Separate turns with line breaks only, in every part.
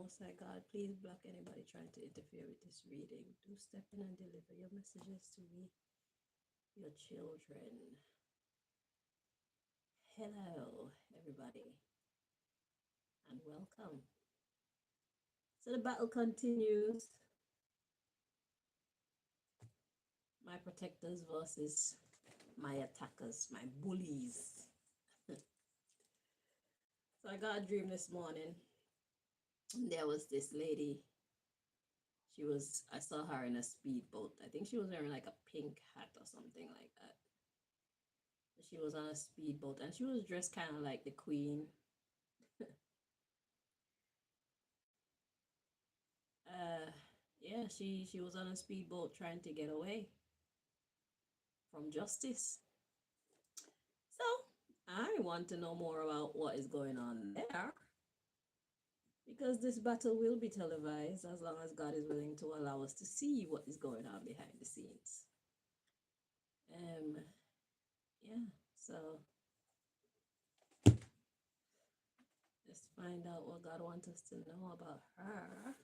Most High God, please block anybody trying to interfere with this reading. Do step in and deliver your messages to me, your children. Hello, everybody, and welcome. So the battle continues. My protectors versus my attackers, my bullies. So I got a dream this morning. There was this lady. I saw her in a speedboat. I think she was wearing like a pink hat or something like that. She was on a speedboat and she was dressed kind of like the queen. Yeah, she was on a speedboat trying to get away from justice. So I want to know more about what is going on there, because this battle will be televised as long as God is willing to allow us to see what is going on behind the scenes. Yeah, so let's find out what God wants us to know about her.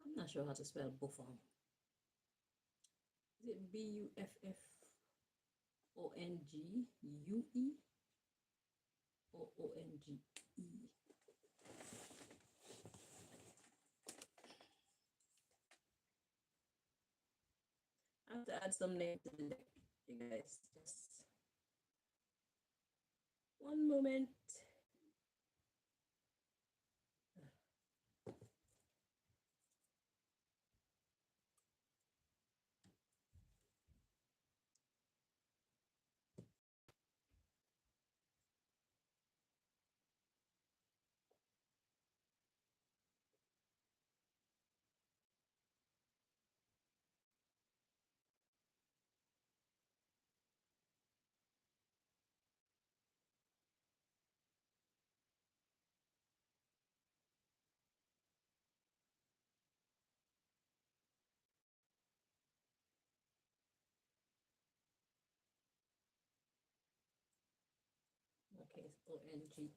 I'm not sure how to spell Buffon. Is it Buffongue or Onge? I have to add some names to the deck, you guys. Just one moment. Okay, it's Onge.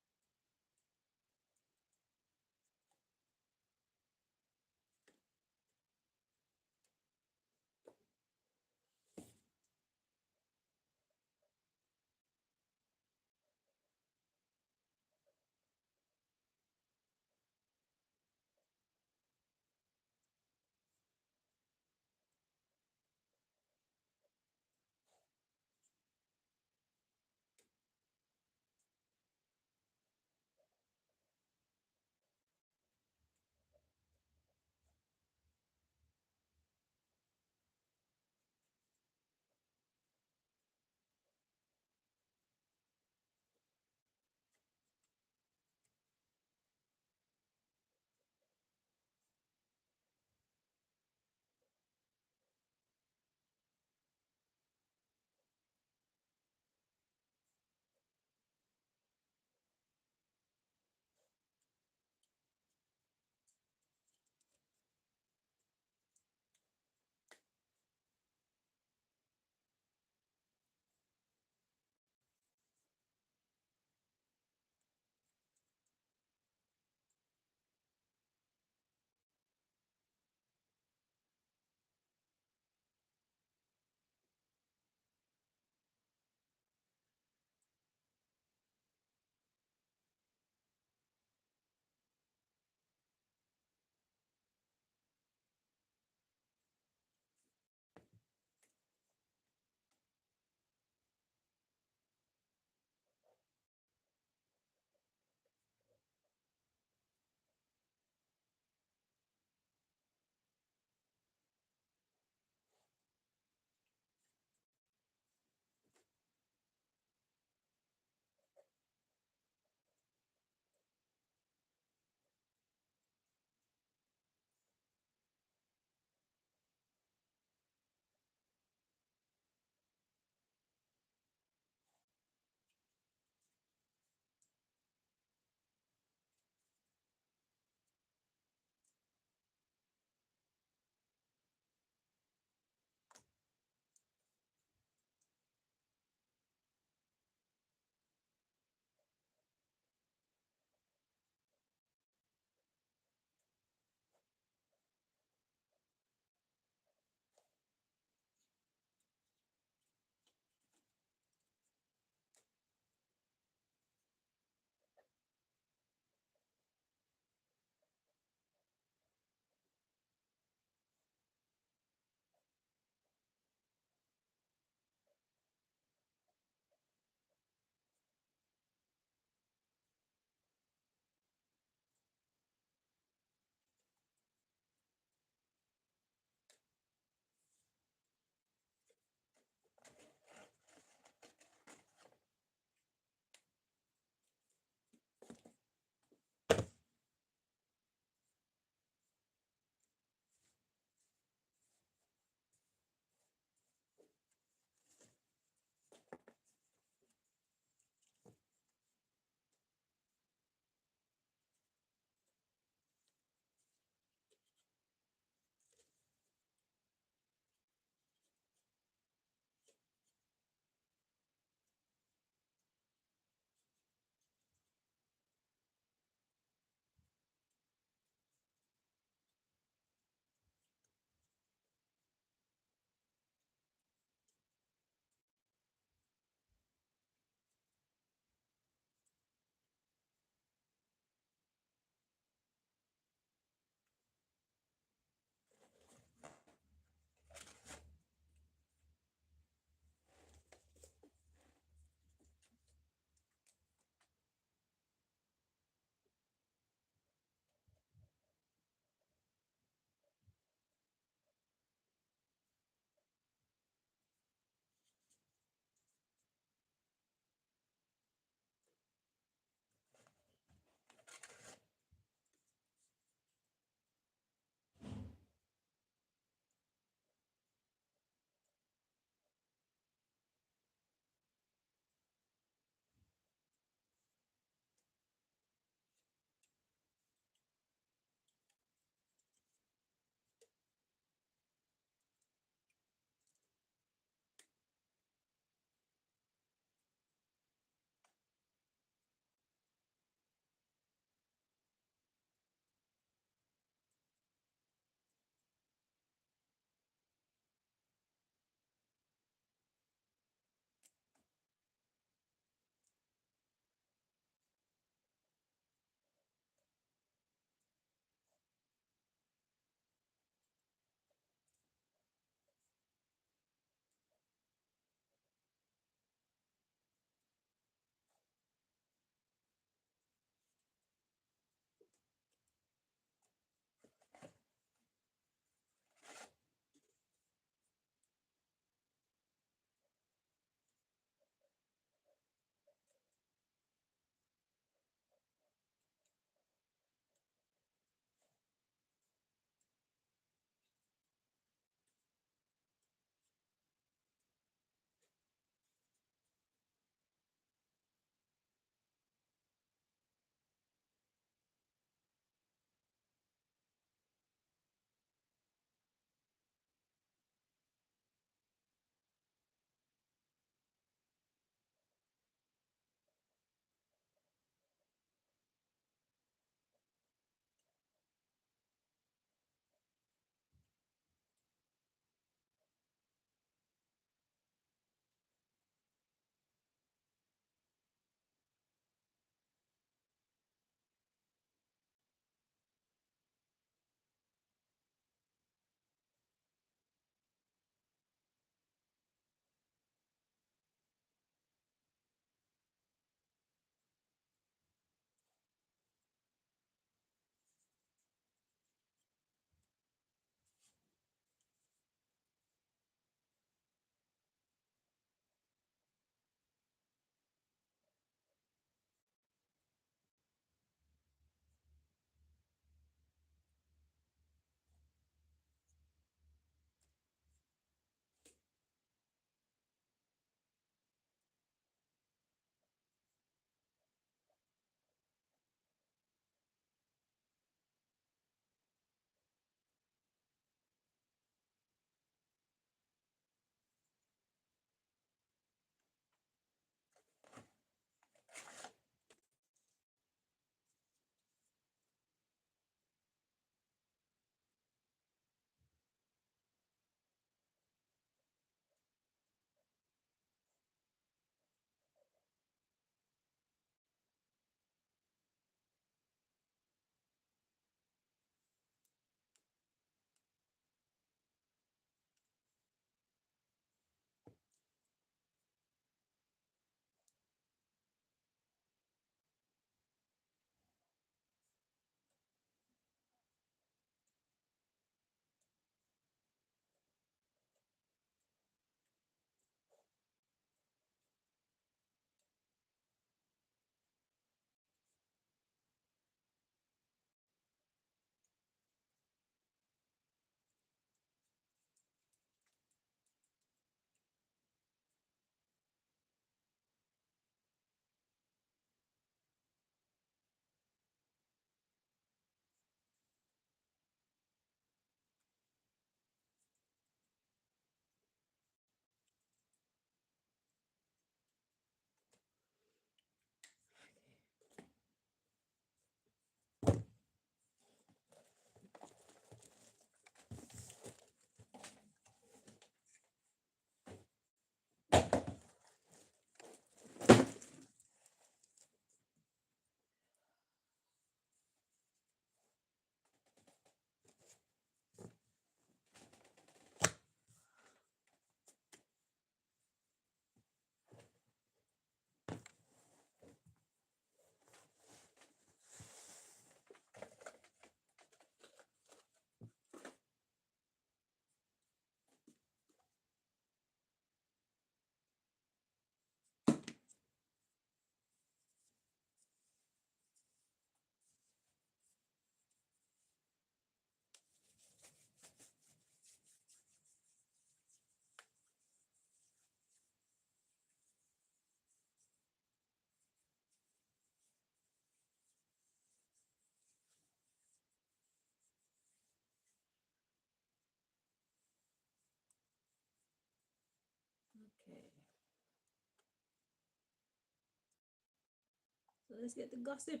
So let's get the gossip.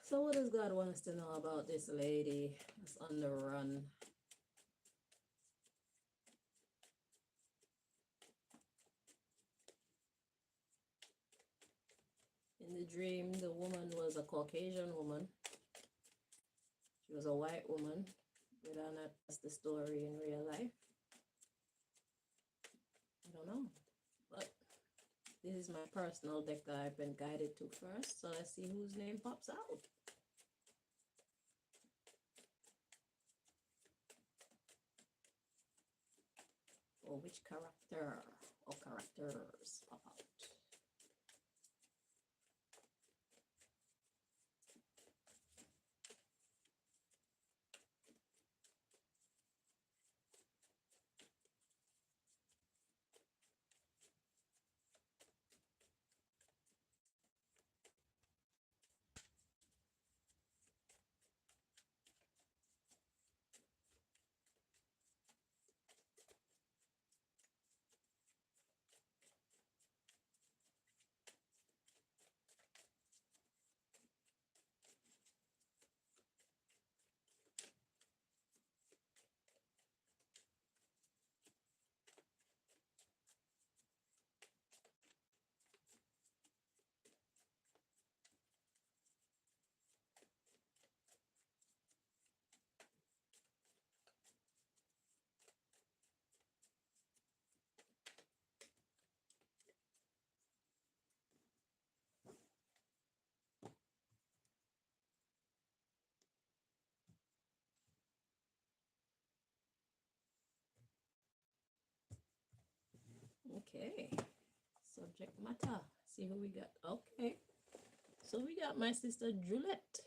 So what does God want us to know about this lady that's on the run? In the dream, the woman was a Caucasian woman. She was a white woman. Whether or not that's the story in real life, I don't know. But this is my personal deck that I've been guided to first. So let's see whose name pops out. Or which character or characters pop out. Okay, subject matter. See who we got. Okay, so we got my sister Julette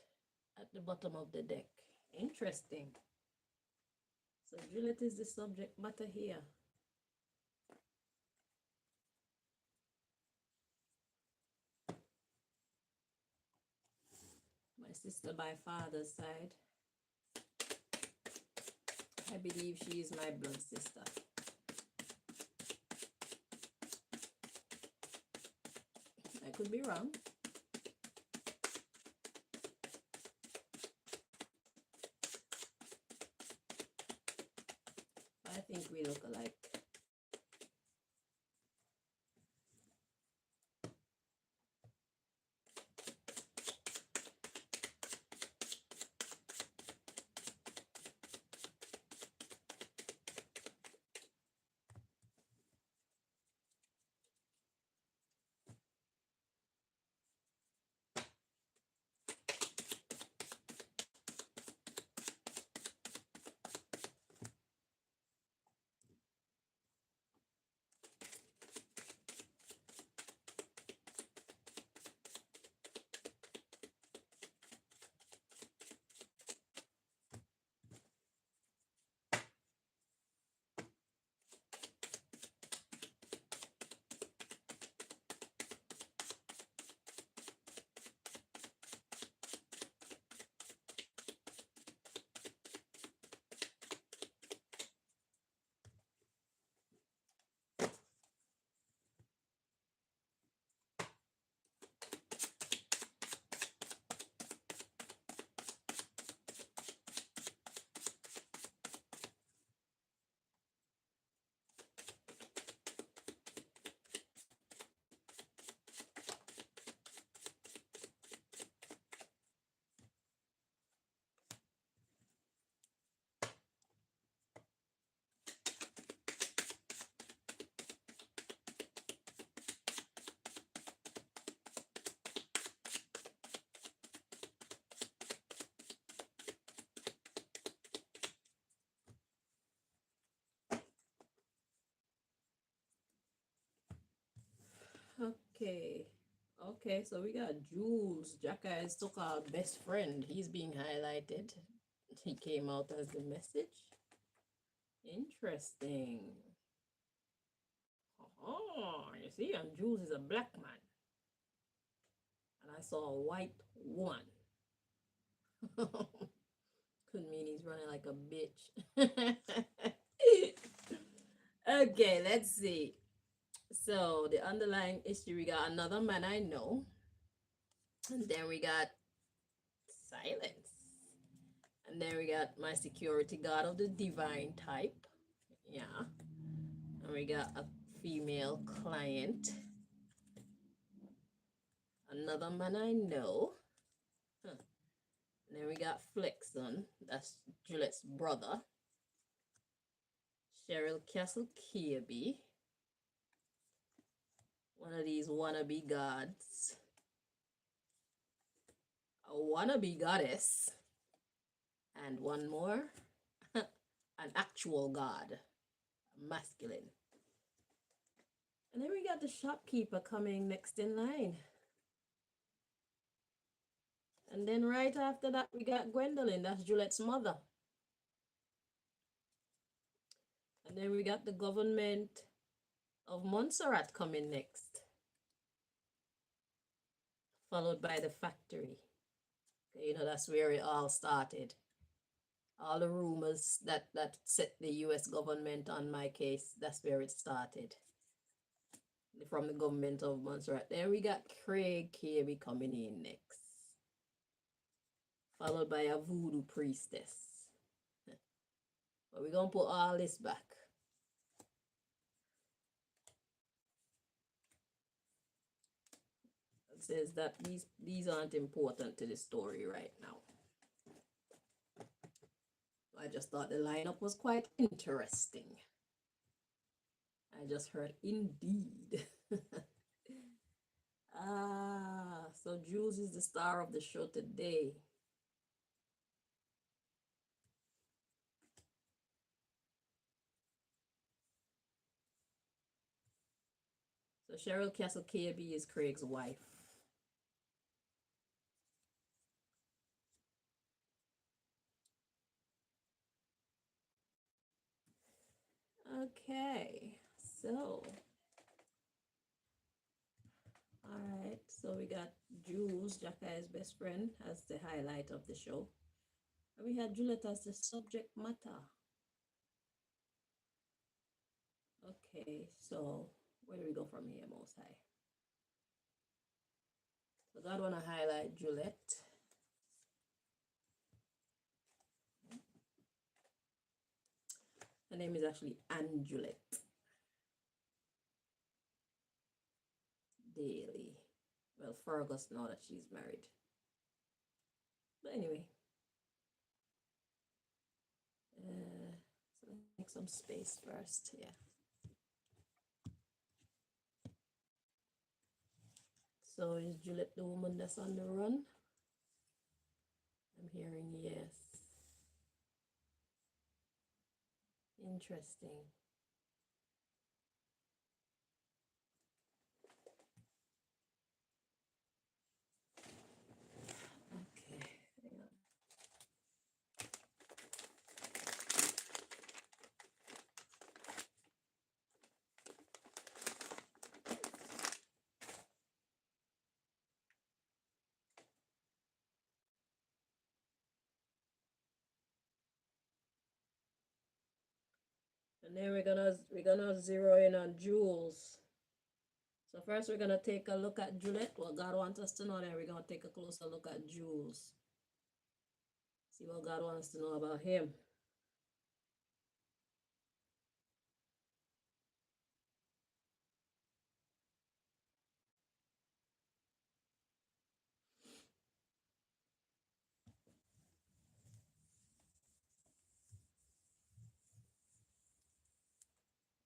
at the bottom of the deck. Interesting. So Julette is the subject matter here. My sister by father's side. I believe she is my blood sister. I could be wrong. I think we look alike. Okay. Okay, so we got Jules, Jacka's so-called best friend. He's being highlighted. He came out as the message. Interesting. Oh, you see, and Jules is a black man. And I saw a white woman. Could mean he's running like a bitch. Okay, let's see. So the underlying issue, we got another man I know. And then we got silence. And then we got my security guard of the divine type. Yeah. And we got a female client. Another man I know. Huh. And then we got Flexon. That's Julette's brother. Cheryl Castle Kirby. One of these wannabe gods. A wannabe goddess. And one more. An actual god. Masculine. And then we got the shopkeeper coming next in line. And then right after that, we got Gwendolyn. That's Julette's mother. And then we got the government of Montserrat coming next. Followed by the factory. You know, that's where it all started. All the rumors that set the US government on my case, that's where it started. From the government of Montserrat. Then we got Craig Kirby coming in next. Followed by a voodoo priestess. But we're going to put all this back. It says that these aren't important to the story right now. I just thought the lineup was quite interesting. I just heard indeed. So Jules is the star of the show today. So Cheryl Castle Kirby is Craig's wife. Okay, so all right, so we got Jules, Jacka's best friend, as the highlight of the show. And we had Julette as the subject matter. Okay, so where do we go from here, Most High? So God want to highlight Julette. Her name is actually Anjulette. Daley. Well, Fergus now that she's married. But anyway. So let's make some space first. Yeah. So is Julette the woman that's on the run? I'm hearing yes. Interesting. Okay. Hang on. And then we're gonna zero in on Jules. So first we're gonna take a look at Julette, what God wants us to know, then we're gonna take a closer look at Jules. See what God wants to know about him.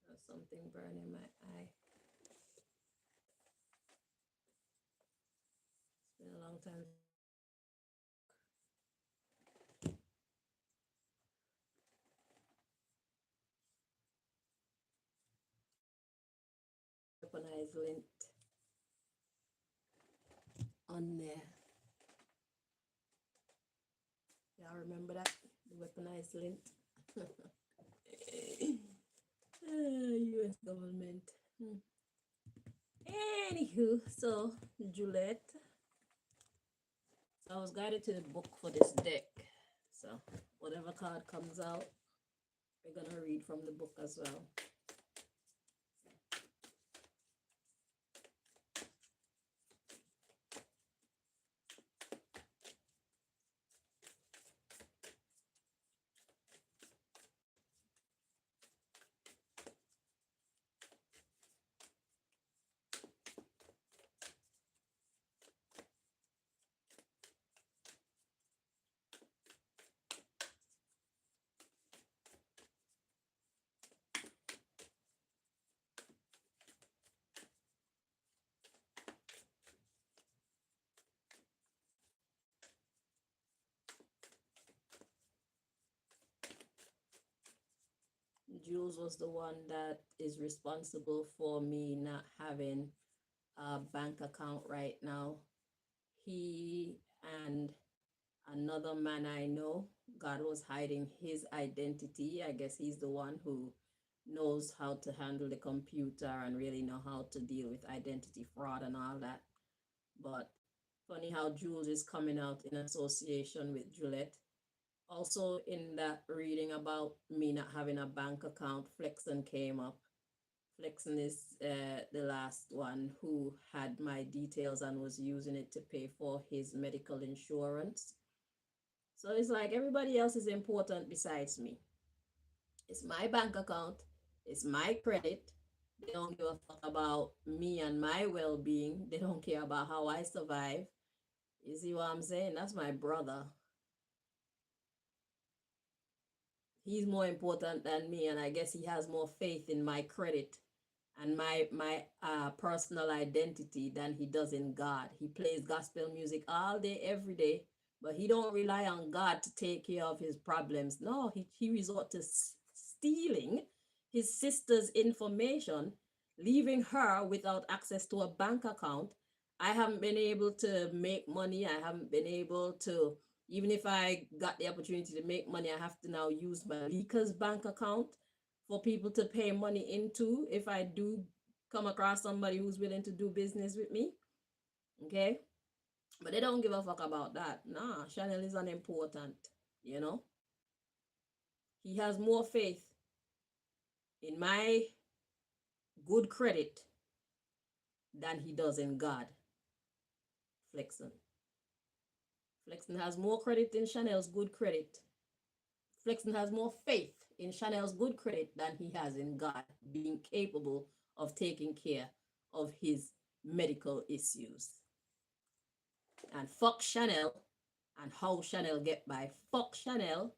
There's something burning my eye. It's been a long time. Weaponize lint. on there. Y'all remember that? The weaponized lint. US government. Anywho, so Julette. So I was guided to the book for this deck. So whatever card comes out, we're gonna read from the book as well. Jules was the one that is responsible for me not having a bank account right now. He and another man I know, God was hiding his identity. I guess he's the one who knows how to handle the computer and really know how to deal with identity fraud and all that. But funny how Jules is coming out in association with Julette. Also, in that reading about me not having a bank account, Flexen came up. Flexen is the last one who had my details and was using it to pay for his medical insurance. So it's like everybody else is important besides me. It's my bank account. It's my credit. They don't give a fuck about me and my well-being. They don't care about how I survive. You see what I'm saying? That's my brother. He's more important than me, and I guess he has more faith in my credit and my personal identity than he does in God. He plays gospel music all day, every day, but he don't rely on God to take care of his problems. No, he resort to stealing his sister's information, leaving her without access to a bank account. I haven't been able to make money. I haven't been able to, even if I got the opportunity to make money, I have to now use Malika's bank account for people to pay money into if I do come across somebody who's willing to do business with me. Okay? But they don't give a fuck about that. Nah, Chanel is unimportant, you know? He has more faith in my good credit than he does in God. Flexen. Flexen has more credit in Chanel's good credit. Flexen has more faith in Chanel's good credit than he has in God being capable of taking care of his medical issues. And fuck Chanel and how Chanel get by. Fuck Chanel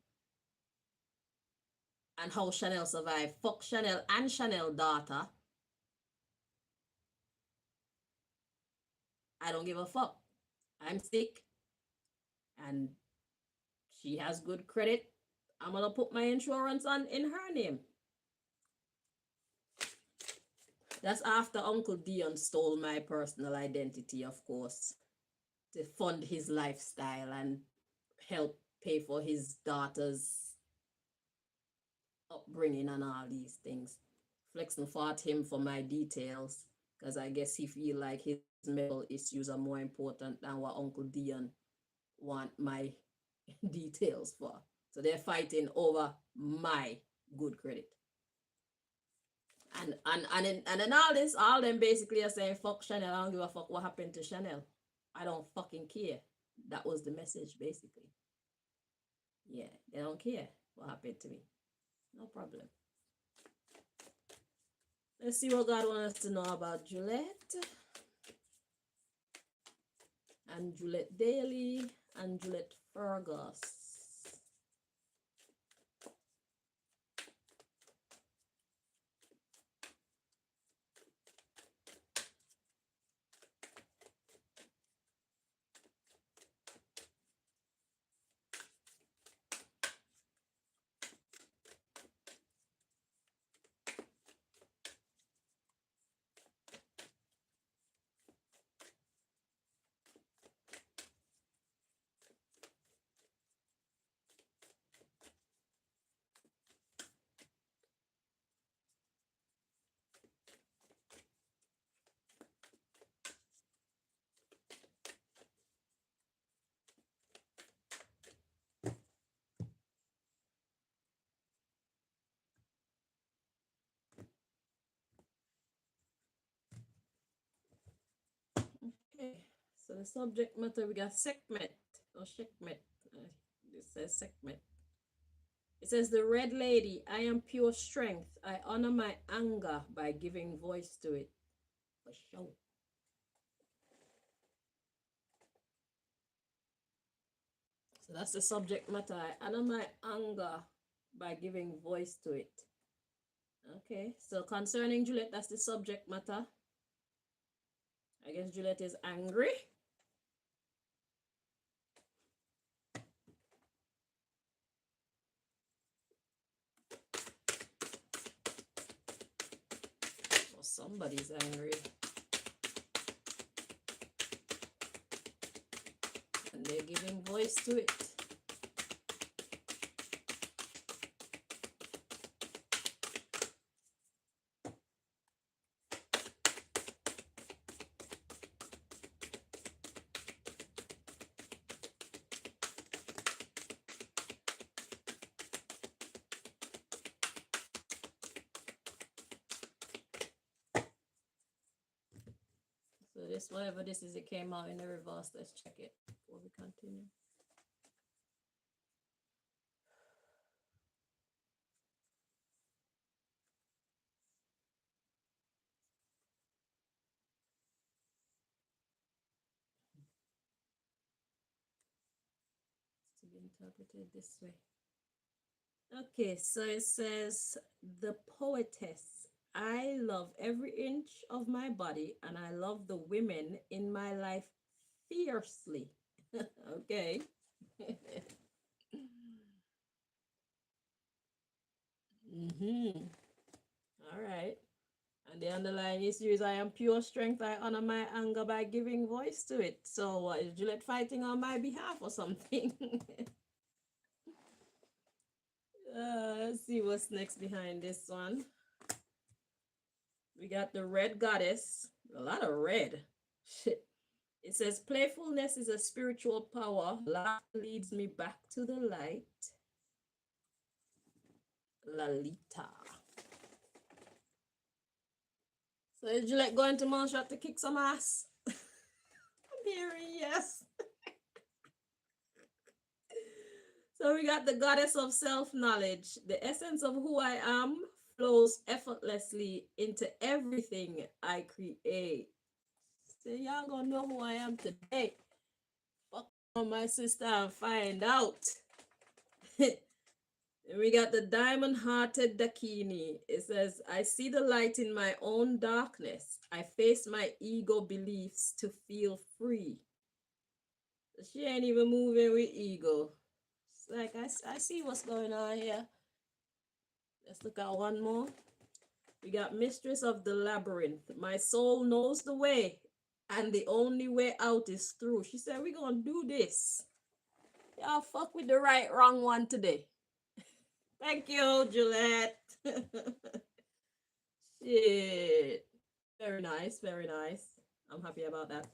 and how Chanel survive. Fuck Chanel and Chanel daughter. I don't give a fuck. I'm sick and she has good credit. I'm gonna put my insurance on in her name. That's after Uncle Dion stole my personal identity, of course, to fund his lifestyle and help pay for his daughter's upbringing and all these things. Flexen fought him for my details because I guess he feel like his medical issues are more important than what Uncle Dion want my details for. So they're fighting over my good credit. And in all this, all them basically are saying, fuck Chanel, I don't give a fuck what happened to Chanel. I don't fucking care. That was the message, basically. Yeah, they don't care what happened to me. No problem. Let's see what God wants us to know about Julette. Anjulette Daley, Anjulette Fergus. Okay, so the subject matter we got Sekhmet or Shekmet. It says Sekhmet. It says, the red lady, I am pure strength. I honor my anger by giving voice to it. For sure. So that's the subject matter. I honor my anger by giving voice to it. Okay, so concerning Julette, that's the subject matter. I guess Julette is angry. Or somebody's angry. And they're giving voice to it. So this, whatever this is, it came out in the reverse. Let's check it before we continue. To be interpreted this way. Okay, so it says, the poetess. I love every inch of my body and I love the women in my life fiercely. Okay. All right. And the underlying issue is, I am pure strength. I honor my anger by giving voice to it. So what, is Juliet fighting on my behalf or something? Let's see what's next behind this one. We got the red goddess. A lot of red. Shit. It says, playfulness is a spiritual power. Laughter leads me back to the light. Lalita. So is Juliet going to Montserrat to kick some ass? I'm hearing yes. So we got the goddess of self-knowledge. The essence of who I am flows effortlessly into everything I create. So y'all gonna know who I am today. Fuck on my sister and find out. We got the diamond-hearted Dakini. It says, I see the light in my own darkness. I face my ego beliefs to feel free. She ain't even moving with ego. It's like, I see what's going on here. Let's look at one more. We got Mistress of the Labyrinth. My soul knows the way, and the only way out is through. She said, we're going to do this. Y'all fuck with the right, wrong one today. Thank you, Julette. Shit. Very nice, very nice. I'm happy about that.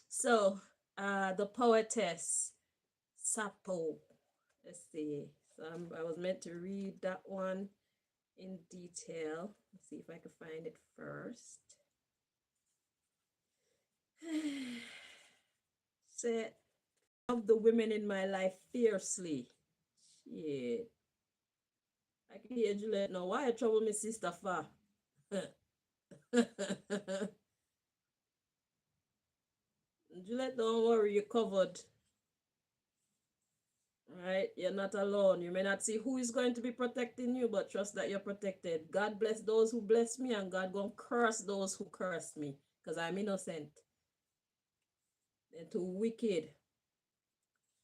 So, the poetess, Sappho. Let's see. So I was meant to read that one in detail. Let's see if I can find it first. Say, of the women in my life fiercely. Shit. I can hear Juliet now. Why you trouble me, sister for? Juliet, don't worry, you're covered. Right? You're not alone. You may not see who is going to be protecting you, but trust that you're protected. God bless those who bless me, and God gonna curse those who curse me, because I'm innocent. They're too wicked.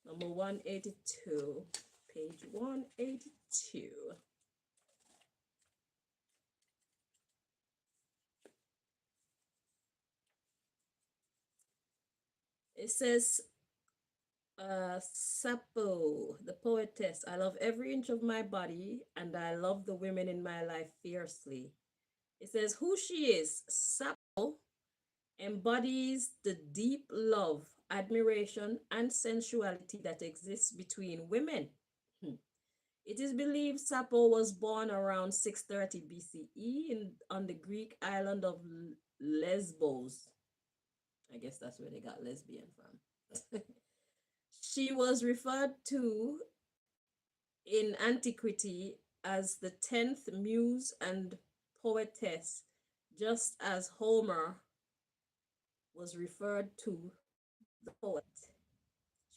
Number 182. Page 182. It says, Sappho, the poetess. I love every inch of my body, and I love the women in my life fiercely. It says, who she is. Sappho embodies the deep love, admiration, and sensuality that exists between women. It is believed Sappho was born around 630 BCE on the Greek island of Lesbos. I guess that's where they got lesbian from. She was referred to in antiquity as the 10th muse and poetess, just as Homer was referred to the poet.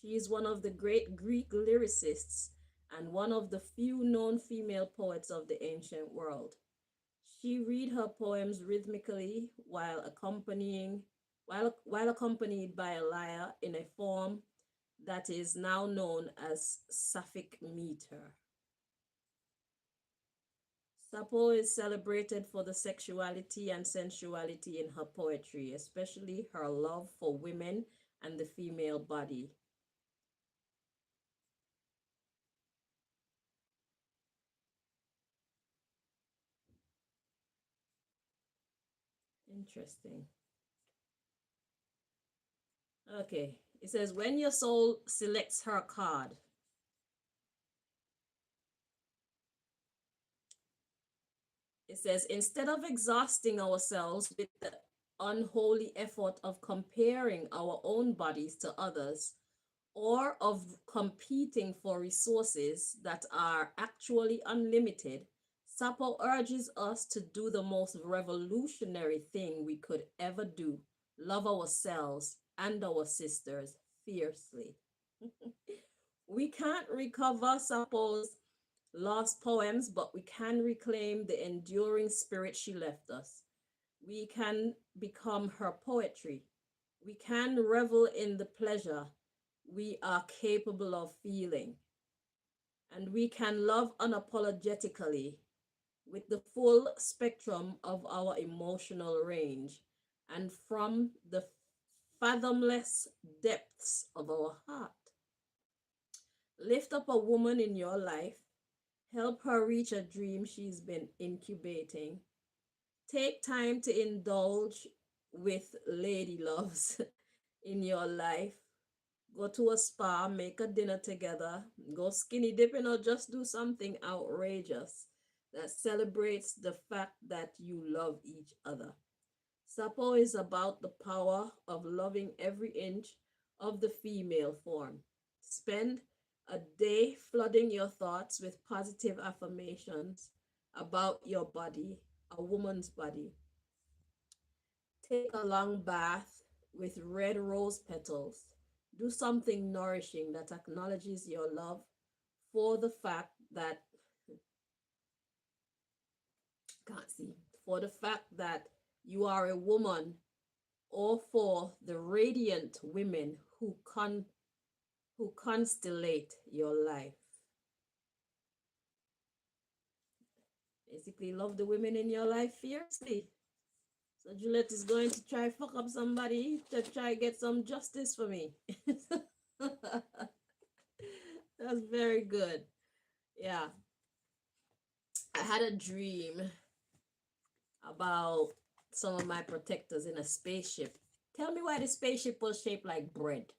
She is one of the great Greek lyricists and one of the few known female poets of the ancient world. She read her poems rhythmically while accompanied by a lyre in a form that is now known as Sapphic meter. Sappho is celebrated for the sexuality and sensuality in her poetry, especially her love for women and the female body. Interesting. Okay, it says when your soul selects her card, it says instead of exhausting ourselves with the unholy effort of comparing our own bodies to others or of competing for resources that are actually unlimited, Sappho urges us to do the most revolutionary thing we could ever do: love ourselves and our sisters fiercely. We can't recover Sappho's lost poems, but we can reclaim the enduring spirit she left us. We can become her poetry. We can revel in the pleasure we are capable of feeling. And we can love unapologetically with the full spectrum of our emotional range and from the fathomless depths of our heart. Lift up a woman in your life. Help her reach a dream she's been incubating. Take time to indulge with lady loves in your life. Go to a spa, make a dinner together, go skinny dipping, or just do something outrageous that celebrates the fact that you love each other. Sappho is about the power of loving every inch of the female form. Spend a day flooding your thoughts with positive affirmations about your body, a woman's body. Take a long bath with red rose petals. Do something nourishing that acknowledges your love for the fact that, can't see, for the fact that you are a woman, or for the radiant women who constellate your life. Basically, love the women in your life fiercely. So Julette is going to try fuck up somebody to try get some justice for me. That's very good. Yeah. I had a dream about some of my protectors in a spaceship. Tell me why the spaceship was shaped like bread.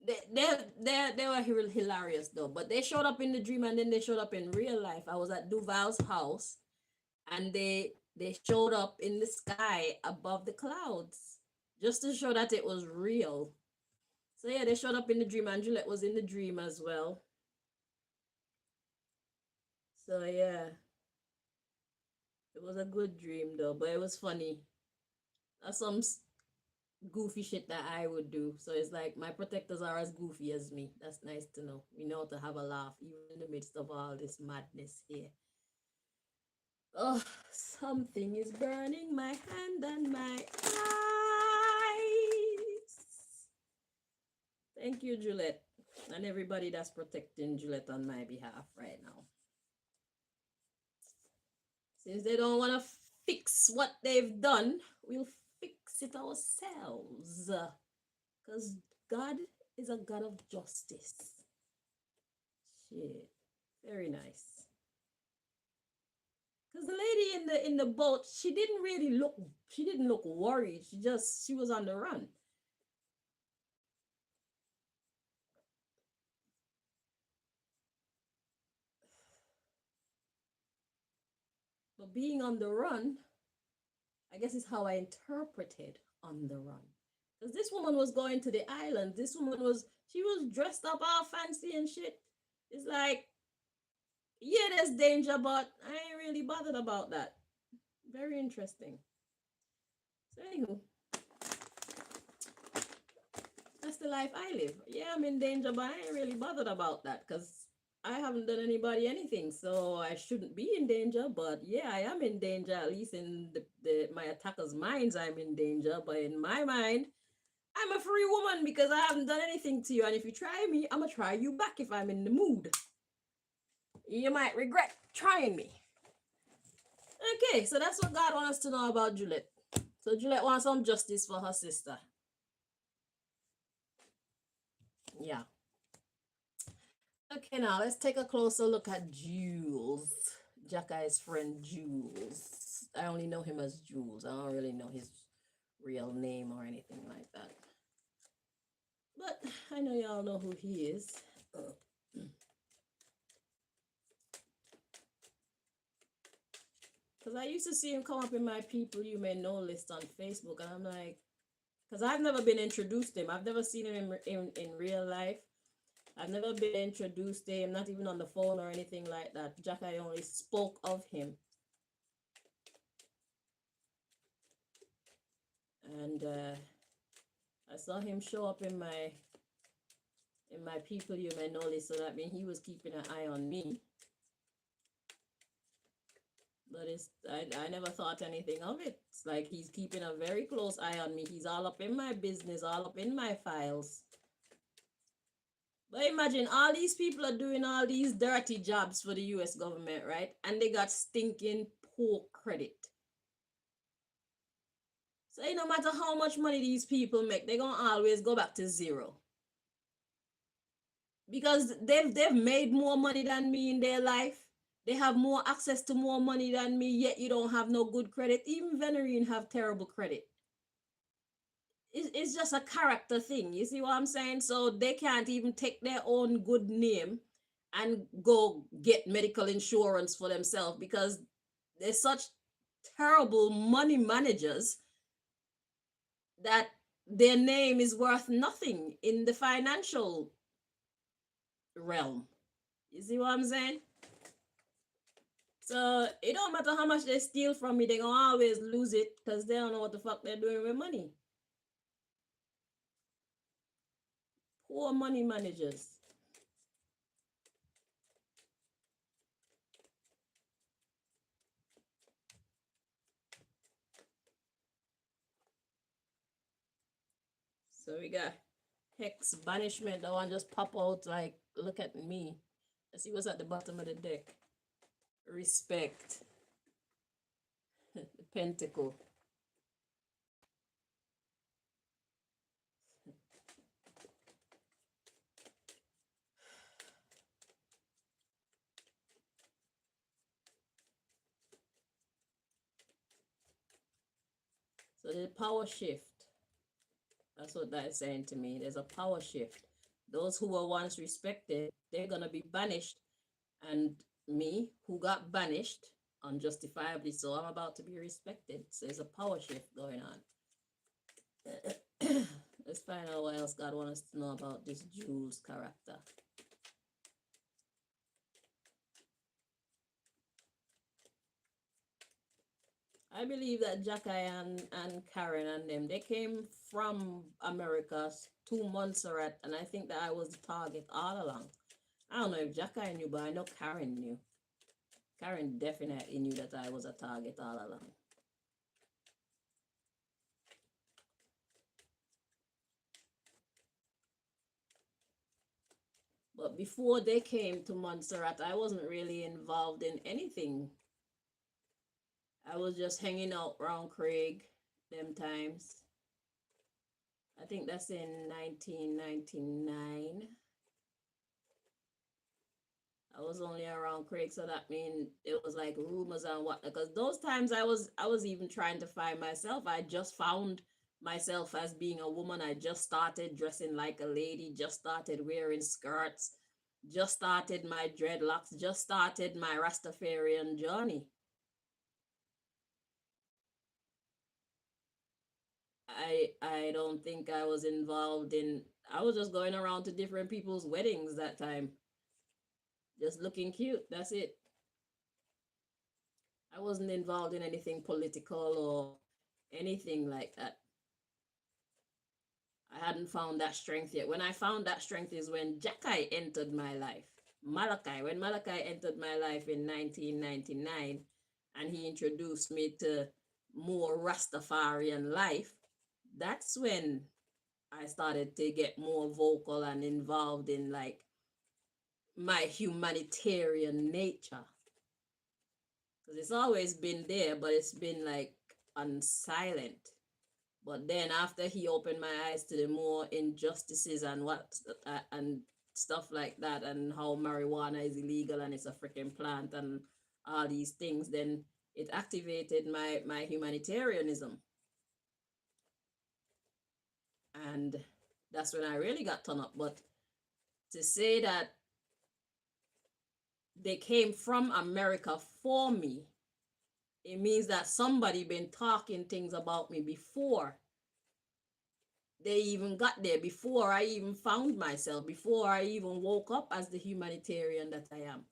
They were hilarious though, but they showed up in the dream and then they showed up in real life. I was at Duval's house and they showed up in the sky above the clouds just to show that it was real. So yeah, they showed up in the dream. Anjulette was in the dream as well. So yeah, it was a good dream though, but it was funny. That's some goofy shit that I would do. So it's like my protectors are as goofy as me. That's nice to know. We know to have a laugh even in the midst of all this madness here. Oh, something is burning my hand and my eyes. Thank you, Julette, and everybody that's protecting Julette on my behalf right now. Since they don't want to fix what they've done, we'll fix it ourselves. Because God is a God of justice. Shit. Very nice. Because the lady in the boat, she didn't look worried. She was on the run. But being on the run, I guess is how I interpreted on the run. Because this woman was going to the island. She was dressed up all fancy and shit. It's like, yeah, there's danger, but I ain't really bothered about that. Very interesting. So, anywho, that's the life I live. Yeah, I'm in danger, but I ain't really bothered about that because I haven't done anybody anything, so I shouldn't be in danger. But yeah, I am in danger, at least in my attackers' minds, I'm in danger. But in my mind, I'm a free woman because I haven't done anything to you. And if you try me, I'm going to try you back if I'm in the mood. You might regret trying me. Okay, so that's what God wants us to know about Julette. So Julette wants some justice for her sister. Yeah. Okay, now let's take a closer look at Jules. Jah-Ki's friend Jules. I only know him as Jules. I don't really know his real name or anything like that. But I know y'all know who he is. Because I used to see him come up in my people you may know list on Facebook. And I'm like, because I've never been introduced to him. I've never seen him in real life. I've never been introduced to him, not even on the phone or anything like that. Jah-Ki only spoke of him. And I saw him show up in my people you may know list, so that means he was keeping an eye on me. But I never thought anything of it. It's like he's keeping a very close eye on me. He's all up in my business, all up in my files. But imagine all these people are doing all these dirty jobs for the US government, right? And they got stinking poor credit. So no matter how much money these people make, they're gonna always go back to zero. Because they've made more money than me in their life. They have more access to more money than me, yet you don't have no good credit. Even Venerine have terrible credit. It's just a character thing. You see what I'm saying? So they can't even take their own good name and go get medical insurance for themselves because they're such terrible money managers that their name is worth nothing in the financial realm. You see what I'm saying? So it don't matter how much they steal from me, they're gonna always lose it because they don't know what the fuck they're doing with money. Poor money managers. So we got hex banishment. That one just pop out like, look at me. Let's see what's at the bottom of the deck. Respect. The pentacle. So the power shift. That's what that is saying to me. There's a power shift. Those who were once respected, they're gonna be banished. And me, who got banished unjustifiably, so I'm about to be respected. So there's a power shift going on. Let's find out what else God wants us to know about this Jules character. I believe that Jah-Ki and Karen and them, they came from America to Montserrat, and I think that I was the target all along. I don't know if Jah-Ki knew, but I know Karen knew. Karen definitely knew that I was a target all along. But before they came to Montserrat, I wasn't really involved in anything. I was just hanging out around Craig them times. I think that's in 1999. I was only around Craig, so that means it was like rumors and what. Because those times I was even trying to find myself. I just found myself as being a woman. I just started dressing like a lady. Just started wearing skirts. Just started my dreadlocks. Just started my Rastafarian journey. I don't think I was involved in. I was just going around to different people's weddings that time, just looking cute. That's it. I wasn't involved in anything political or anything like that. I hadn't found that strength yet. When I found that strength is when Jah-Ki entered my life. When Malachi entered my life in 1999, and he introduced me to more Rastafarian life, that's when I started to get more vocal and involved in like my humanitarian nature. Because it's always been there, but it's been like on silent. But then after he opened my eyes to the more injustices and and stuff like that, and how marijuana is illegal and it's a freaking plant and all these things, then it activated my humanitarianism. And that's when I really got turned up. But to say that they came from America for me, it means that somebody been talking things about me before they even got there, before I even found myself, before I even woke up as the humanitarian that I am.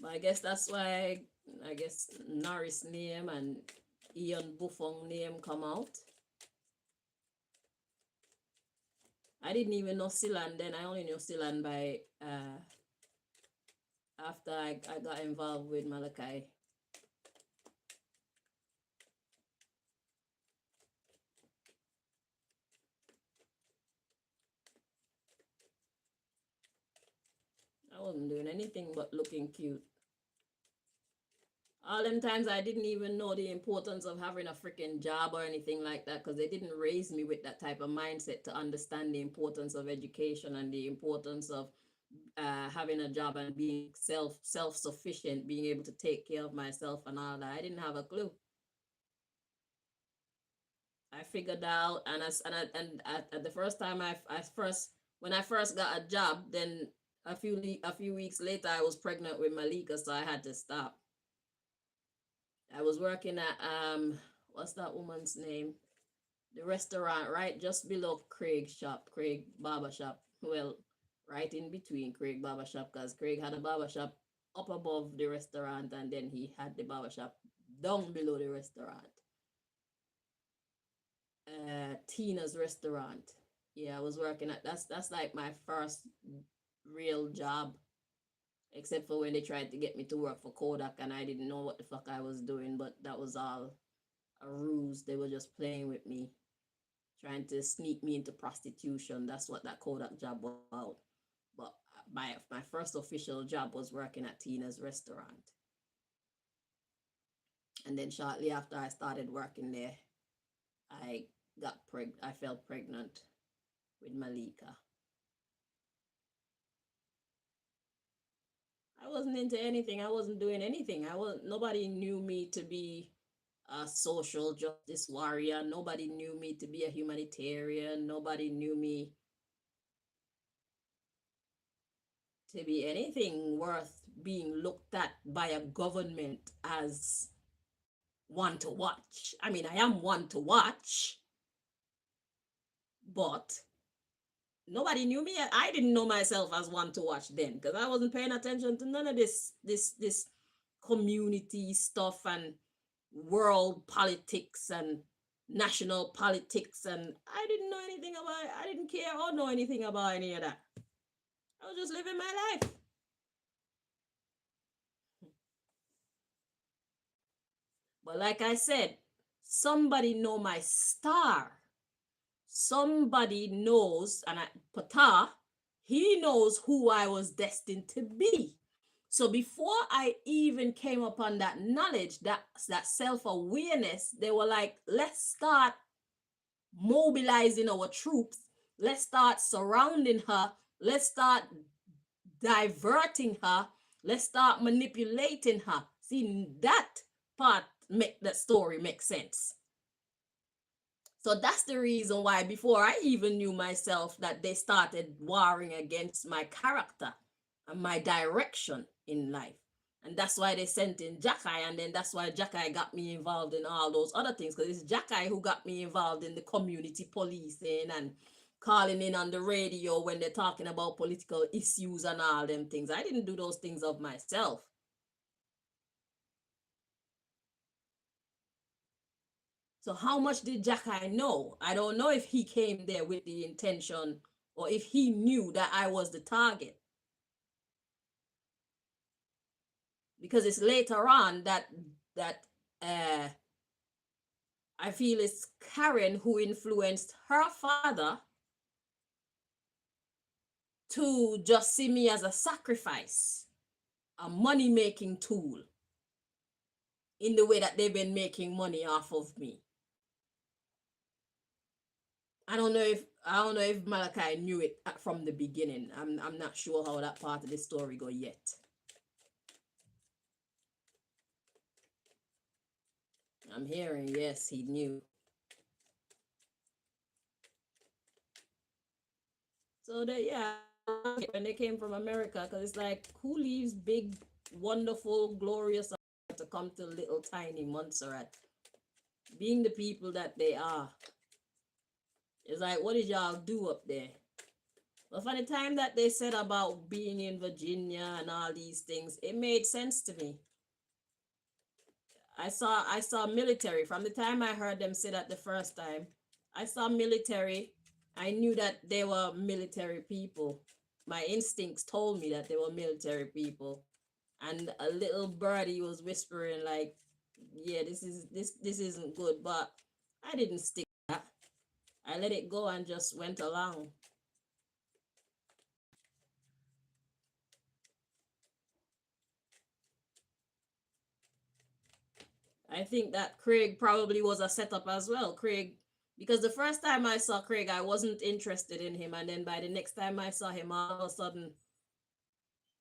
But I guess that's why I guess Norris name and Ian Buffon name come out. I didn't even know Silan then. I only knew Silan by after I got involved with Malachi. I wasn't doing anything but looking cute. All them times I didn't even know the importance of having a freaking job or anything like that, because they didn't raise me with that type of mindset to understand the importance of education and the importance of having a job and being self-sufficient, being able to take care of myself and all that. I didn't have a clue. I figured out, and at the first time when I first got a job, then a few weeks later I was pregnant with Malika, so I had to stop. I was working at what's that woman's name? The restaurant right just below Craig's shop, Craig Barber Shop. Well, right in between Craig Barber Shop, because Craig had a barber shop up above the restaurant, and then he had the barber shop down below the restaurant. Tina's restaurant. Yeah, I was working at that's like my first real job, except for when they tried to get me to work for Kodak and I didn't know what the fuck I was doing, but that was all a ruse. They were just playing with me, trying to sneak me into prostitution. That's what that Kodak job was about. But my first official job was working at Tina's restaurant. And then shortly after I started working there, I fell pregnant with Malika. I wasn't into anything. I wasn't doing anything. Nobody knew me to be a social justice warrior. Nobody knew me to be a humanitarian. Nobody knew me to be anything worth being looked at by a government as one to watch. I mean, I am one to watch, but nobody knew me. I didn't know myself as one to watch then, because I wasn't paying attention to none of this community stuff and world politics and national politics, and I didn't know anything about it. I didn't care or know anything about any of that. I was just living my life. But like I said, somebody know my star. Somebody knows, and Pata, he knows who I was destined to be. So before I even came upon that knowledge, that self-awareness, they were like, let's start mobilizing our troops. Let's start surrounding her. Let's start diverting her. Let's start manipulating her. See, that part make that story make sense. So that's the reason why before I even knew myself, that they started warring against my character and my direction in life. And that's why they sent in Jah-Ki, and then that's why Jah-Ki got me involved in all those other things, because it's Jah-Ki who got me involved in the community policing and calling in on the radio when they're talking about political issues and all them things. I didn't do those things of myself. So how much did Jah-Ki know? I don't know if he came there with the intention or if he knew that I was the target. Because it's later on that uh, I feel it's Karen who influenced her father to just see me as a sacrifice, a money-making tool, in the way that they've been making money off of me. I don't know if Malachi knew it from the beginning. I'm not sure how that part of the story go yet. I'm hearing, yes, he knew. So that, yeah, when they came from America, because it's like, who leaves big, wonderful, glorious to come to little tiny Montserrat, being the people that they are? It's like, what did y'all do up there? But for the time that they said about being in Virginia and all these things, it made sense to me. I saw military from the time I heard them say that the first time. I saw military. I knew that they were military people. My instincts told me that they were military people. And a little birdie was whispering like, yeah, this isn't good, but I didn't stick to that. I let it go and just went along. I think that Craig probably was a setup as well. Craig, because the first time I saw Craig, I wasn't interested in him. And then by the next time I saw him, all of a sudden,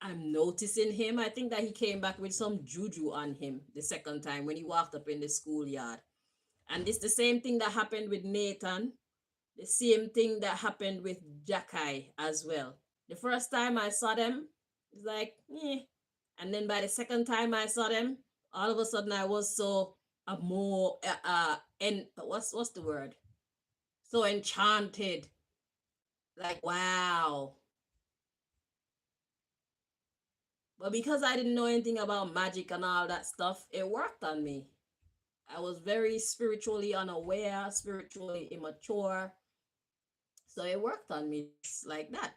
I'm noticing him. I think that he came back with some juju on him the second time when he walked up in the schoolyard. And it's the same thing that happened with Nathan. The same thing that happened with Jah-Ki as well. The first time I saw them, it's like, eh. And then by the second time I saw them, all of a sudden I was so more and what's the word? So enchanted. Like, wow. But because I didn't know anything about magic and all that stuff, it worked on me. I was very spiritually unaware, spiritually immature. So it worked on me like that.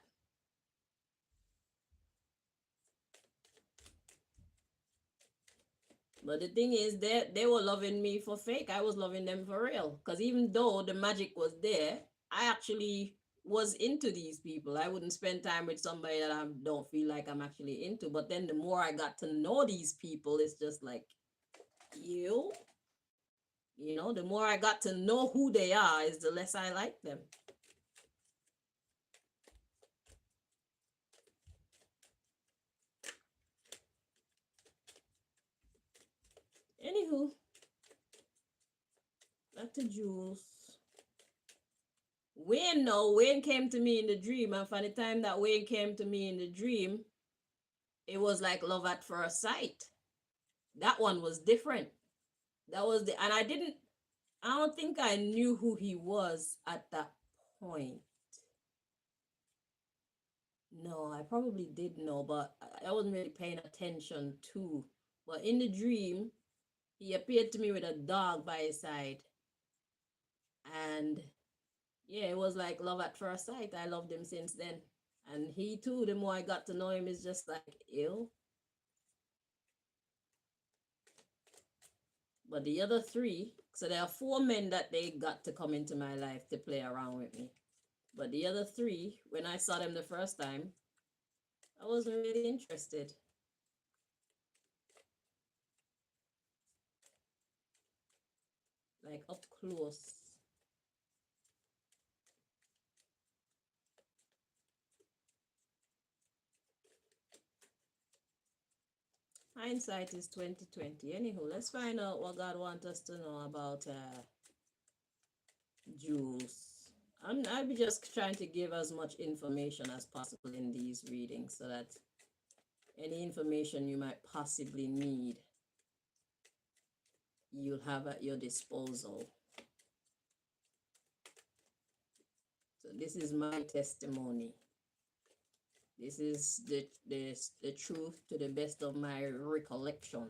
But the thing is, they were loving me for fake. I was loving them for real. Because even though the magic was there, I actually was into these people. I wouldn't spend time with somebody that I don't feel like I'm actually into. But then the more I got to know these people, it's just like, you, the more I got to know who they are, is the less I like them. Anywho, back to Jules. Wayne came to me in the dream, and for the time that Wayne came to me in the dream, it was like love at first sight. That one was different. That was and I don't think I knew who he was at that point. No, I probably did know, but I wasn't really paying attention to. But in the dream, he appeared to me with a dog by his side. And yeah, it was like love at first sight. I loved him since then. And he too, the more I got to know him, is just like, ew. But the other three, so there are four men that they got to come into my life to play around with me. But the other three, when I saw them the first time, I wasn't really interested. Like up close. Hindsight is 2020. Anywho, let's find out what God wants us to know about Jules. I'll be just trying to give as much information as possible in these readings so that any information you might possibly need, you'll have at your disposal. So this is my testimony. This is the truth to the best of my recollection.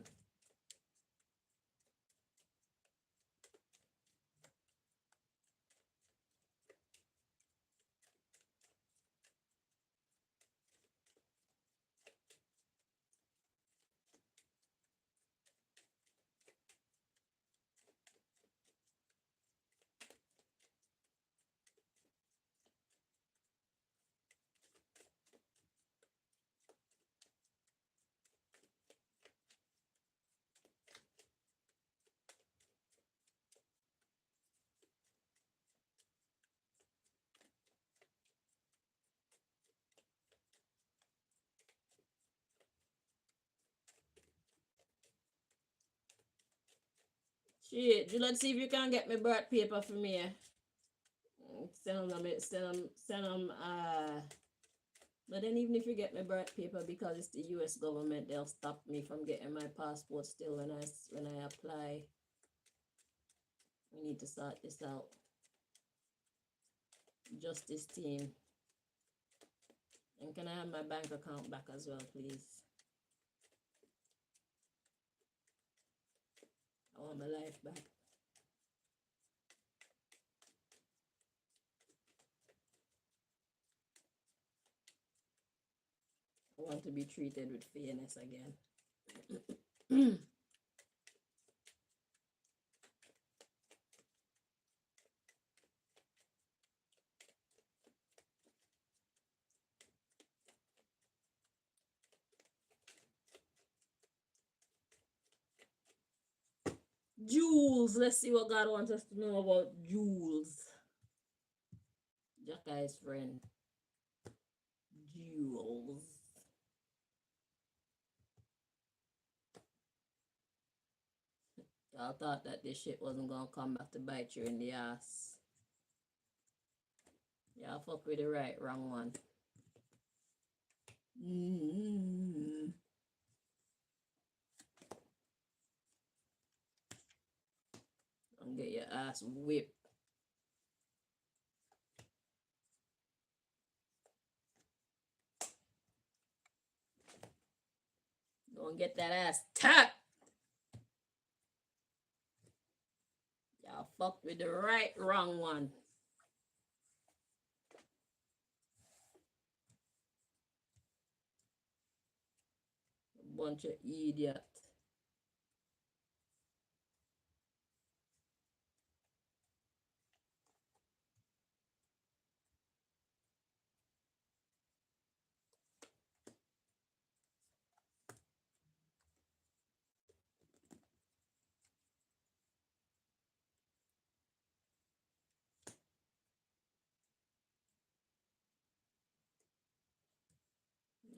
Shit, let's see if you can get me birth paper for me. Send them, but then even if you get my birth paper, because it's the US government, they'll stop me from getting my passport still when I apply. We need to sort this out. Justice team. And can I have my bank account back as well, please? I want my life back. I want to be treated with fairness again. Jules, let's see what God wants us to know about Jules. Jah-Ki's friend. Jules. Y'all thought that this shit wasn't gonna come back to bite you in the ass. Y'all fuck with the right, wrong one. Don't get your ass whipped. Don't get that ass tapped. Y'all fucked with the right, wrong one. A bunch of idiots.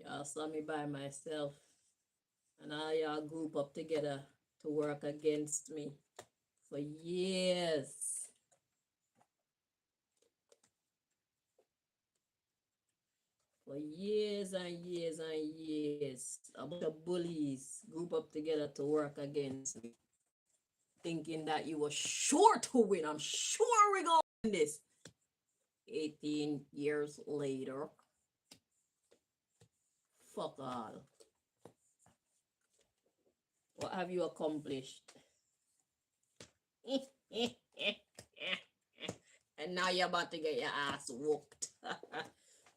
Y'all saw me by myself, and all y'all group up together to work against me for years. For years and years and years. A bunch of bullies group up together to work against me, thinking that you were sure to win. I'm sure we're going to win this. 18 years later. Fuck all. What have you accomplished? And now you're about to get your ass whooped.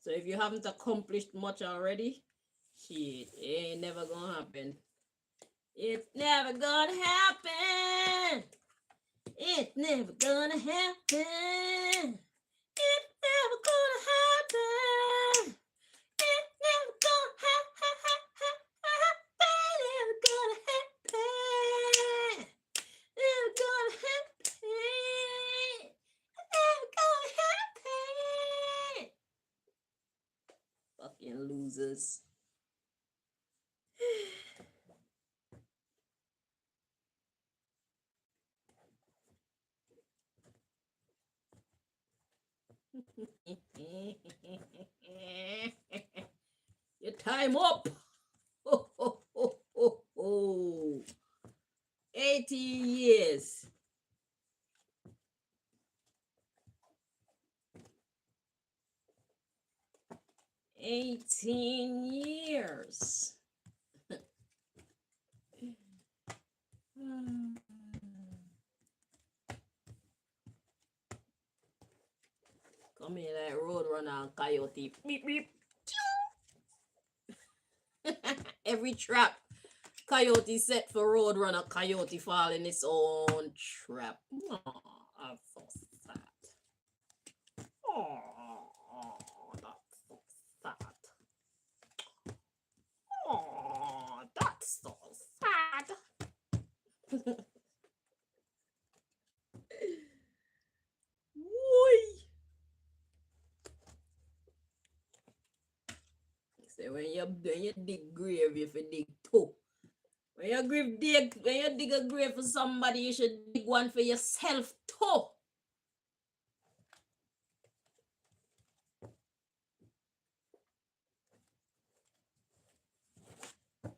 So if you haven't accomplished much already, shit, it ain't never gonna happen. It's never gonna happen. It's never gonna happen. It's never gonna happen. It's never gonna happen. Never gonna happen. Never gonna happen. Never gonna happen. Fucking losers. Your time up. Oh, 80 years. $18 years. Come here like roadrunner and coyote. Beep beep. Every trap coyote set for roadrunner, coyote fall in its own trap. Oh, I'm so sad. Oh, that's so sad. Oh, that's so sad. Say when you dig grave, if you dig two. When you dig a grave for somebody, you should dig one for yourself too.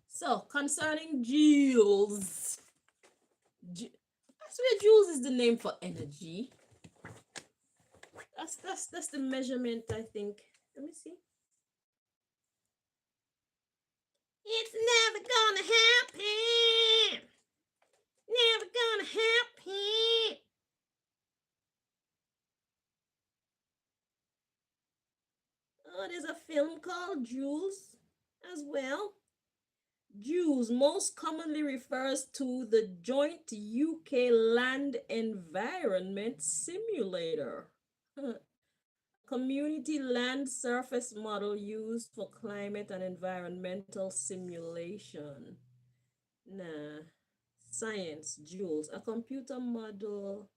So concerning Jules, I swear Jules is the name for energy. That's the measurement, I think. Let me see. It's never gonna happen. Never gonna happen. Oh, there's a film called Jules as well. Jules most commonly refers to the joint UK land environment simulator. Community land surface model used for climate and environmental simulation. Nah. Science, Jules, a computer model.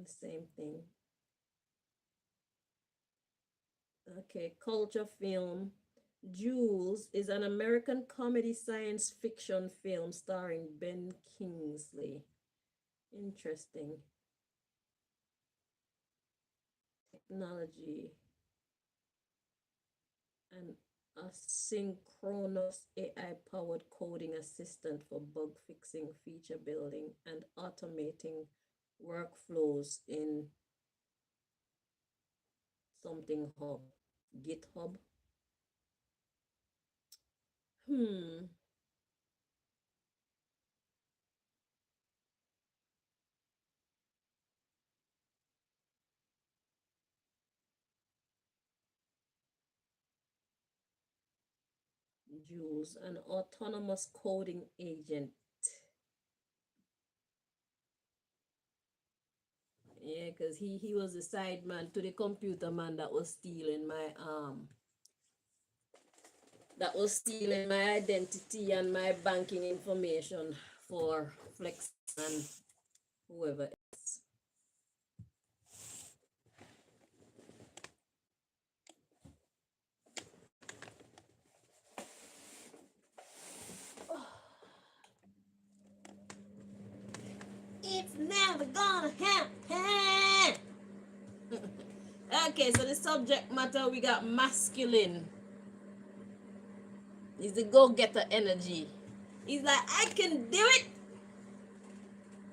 Same thing. Okay, culture film. Jules is an American comedy science fiction film starring Ben Kingsley. Interesting. Technology. An asynchronous AI-powered coding assistant for bug fixing, feature building, and automating workflows in something hub. GitHub. Jules, an autonomous coding agent. Yeah, because he was the side man to the computer man that was stealing my identity and my banking information for Flex and whoever else. It's never gonna happen. Okay, so the subject matter, we got masculine. He's the go-getter energy. He's like, I can do it.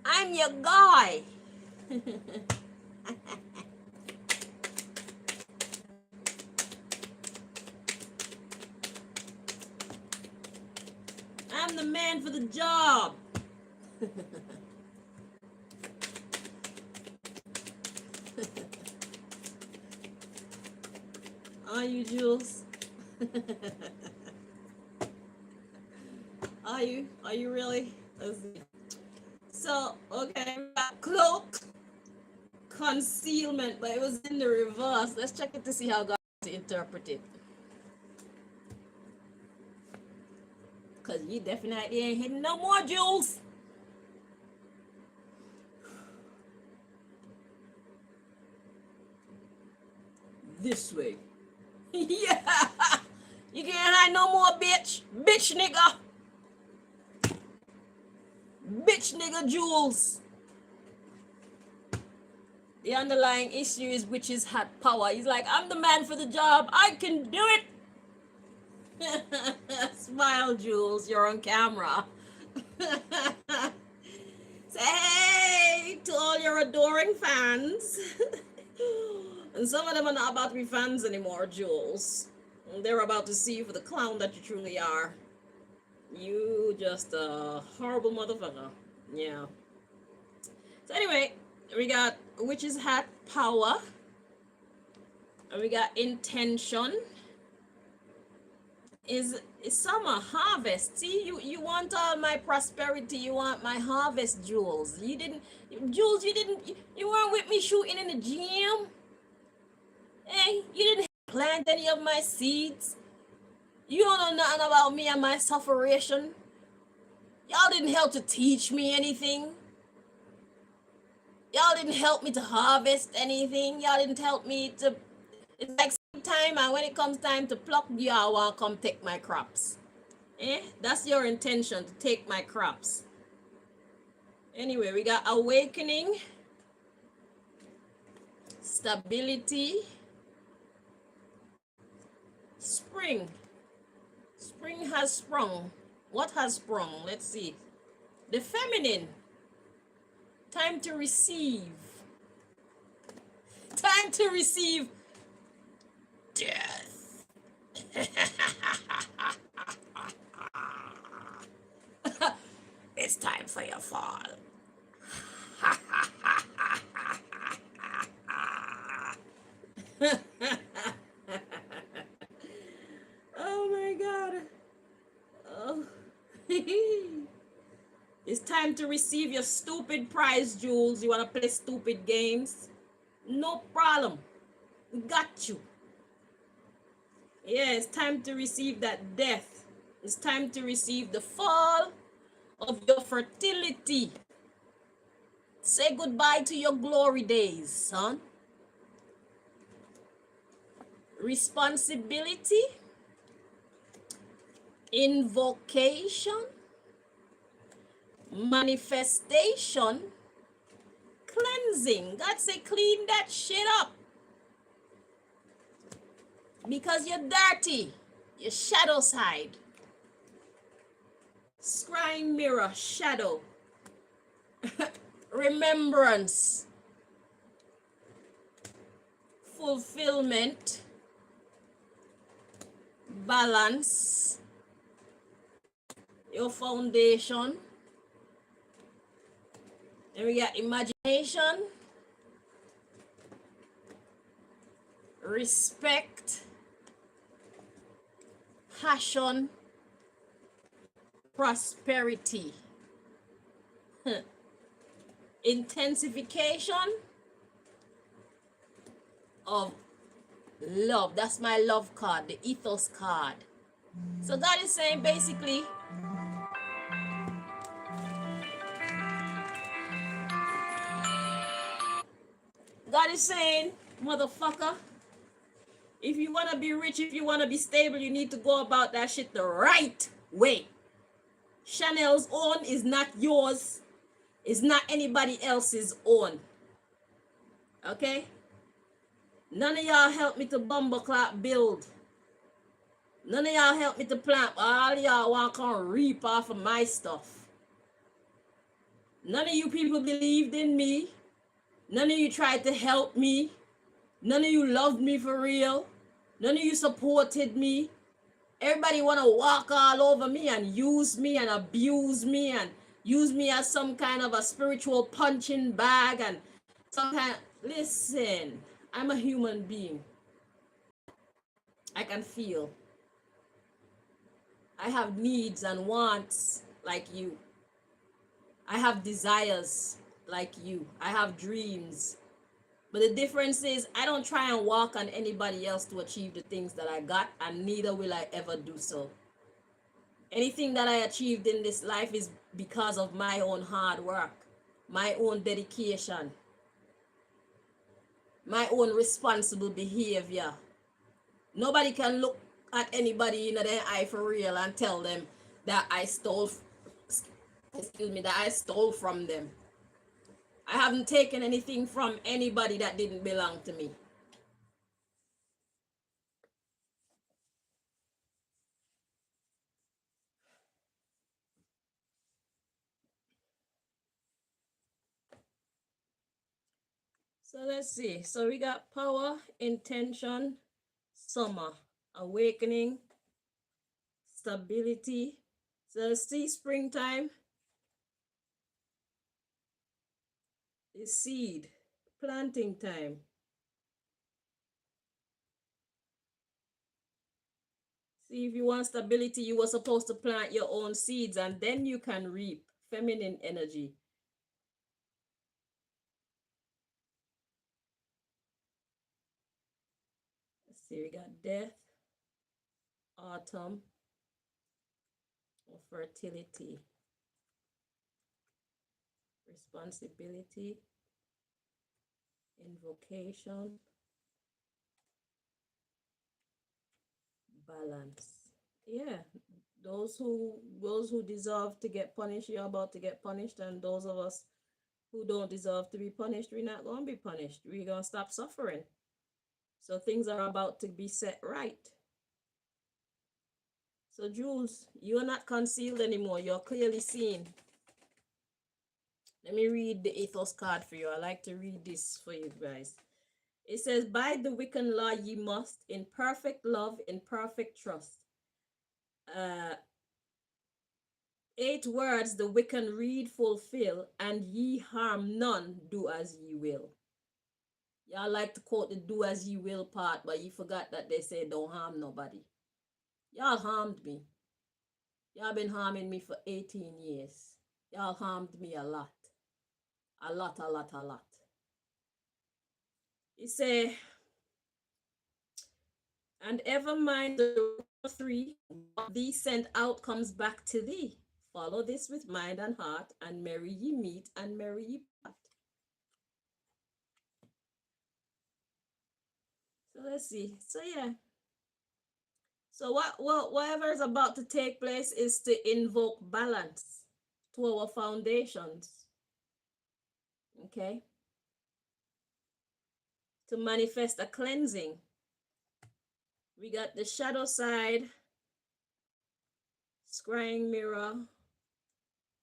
I'm your guy. I'm the man for the job. Are you, Jules? Are you really? Let's see. So, okay, we got cloak, concealment, but it was in the reverse. Let's check it to see how God to interpret it. Because you definitely ain't hitting no more, Jules. This way. Yeah. You can't hide no more, bitch. Bitch nigga. Bitch nigga Jules. The underlying issue is witches had power. He's like, I'm the man for the job. I can do it. Smile, Jules. You're on camera. Say hey to all your adoring fans. And some of them are not about to be fans anymore, Jules. They're about to see you for the clown that you truly are. You just a horrible motherfucker. Yeah. So anyway, we got witch's hat power. And we got intention. Is summer harvest. See, you want all my prosperity, you want my harvest, Jules. You didn't, Jules, you weren't with me shooting in the gym. Hey, you didn't plant any of my seeds. You don't know nothing about me and my sufferation. Y'all didn't help to teach me anything. Y'all didn't help me to harvest anything. Y'all didn't help me to, it's like time, and when it comes time to pluck, y'all want to come take my crops. That's your intention, to take my crops. Anyway, we got awakening, stability, spring. Spring has sprung. What has sprung? Let's see. The feminine. Time to receive. Time to receive death. It's time for your fall. Oh my God. Oh. It's time to receive your stupid prize, Jules. You want to play stupid games? No problem. We got you. Yeah, it's time to receive that death. It's time to receive the fall of your fertility. Say goodbye to your glory days, son. Responsibility, invocation, manifestation, cleansing. God say clean that shit up. Because you're dirty. Your shadow side. Scrying mirror, shadow. Remembrance. Fulfillment. Balance. Your foundation. Then we got imagination. Respect. Passion. Prosperity. Intensification of love. That's my love card, the ethos card. So God is saying basically, God is saying, motherfucker, if you want to be rich, if you want to be stable, you need to go about that shit the right way. Chanel's own is not yours. It's not anybody else's own. Okay? None of y'all help me to bumbleclap build. None of y'all help me to plant. All y'all want to come reap off of my stuff. None of you people believed in me. None of you tried to help me. None of you loved me for real. None of you supported me. Everybody want to walk all over me and use me and abuse me and use me as some kind of a spiritual punching bag and some kind. Listen, I'm a human being. I can feel. I have needs and wants like you. I have desires like you. I have dreams. But the difference is I don't try and walk on anybody else to achieve the things that I got, and neither will I ever do so. Anything that I achieved in this life is because of my own hard work, my own dedication, my own responsible behavior. Nobody can look at anybody in their eye for real and tell them that I stole, that I stole from them. I haven't taken anything from anybody that didn't belong to me. So let's see. So we got power, intention, summer, awakening, stability. So let's see, springtime is seed, planting time. See, if you want stability, you were supposed to plant your own seeds and then you can reap feminine energy. Let's see, we got death, autumn, or fertility, responsibility, invocation, balance. Yeah, those who deserve to get punished, you're about to get punished, and those of us who don't deserve to be punished, we're not going to be punished. We're going to stop suffering. So things are about to be set right. So Jules, you're not concealed anymore. You're clearly seen. Let me read the ethos card for you. I like to read this for you guys. It says, by the Wiccan law ye must, in perfect love, in perfect trust. 8 words the Wiccan read fulfill, and ye harm none, do as ye will. Y'all like to quote the do as ye will part, but you forgot that they say don't harm nobody. Y'all harmed me. Y'all been harming me for 18 years. Y'all harmed me a lot. A lot, a lot, a lot. He say, and ever mind the 3, what thee sent out comes back to thee. Follow this with mind and heart, and merry ye meet, and merry ye part. So let's see. So yeah. So whatever is about to take place is to invoke balance to our foundations. Okay? To manifest a cleansing. We got the shadow side, scrying mirror,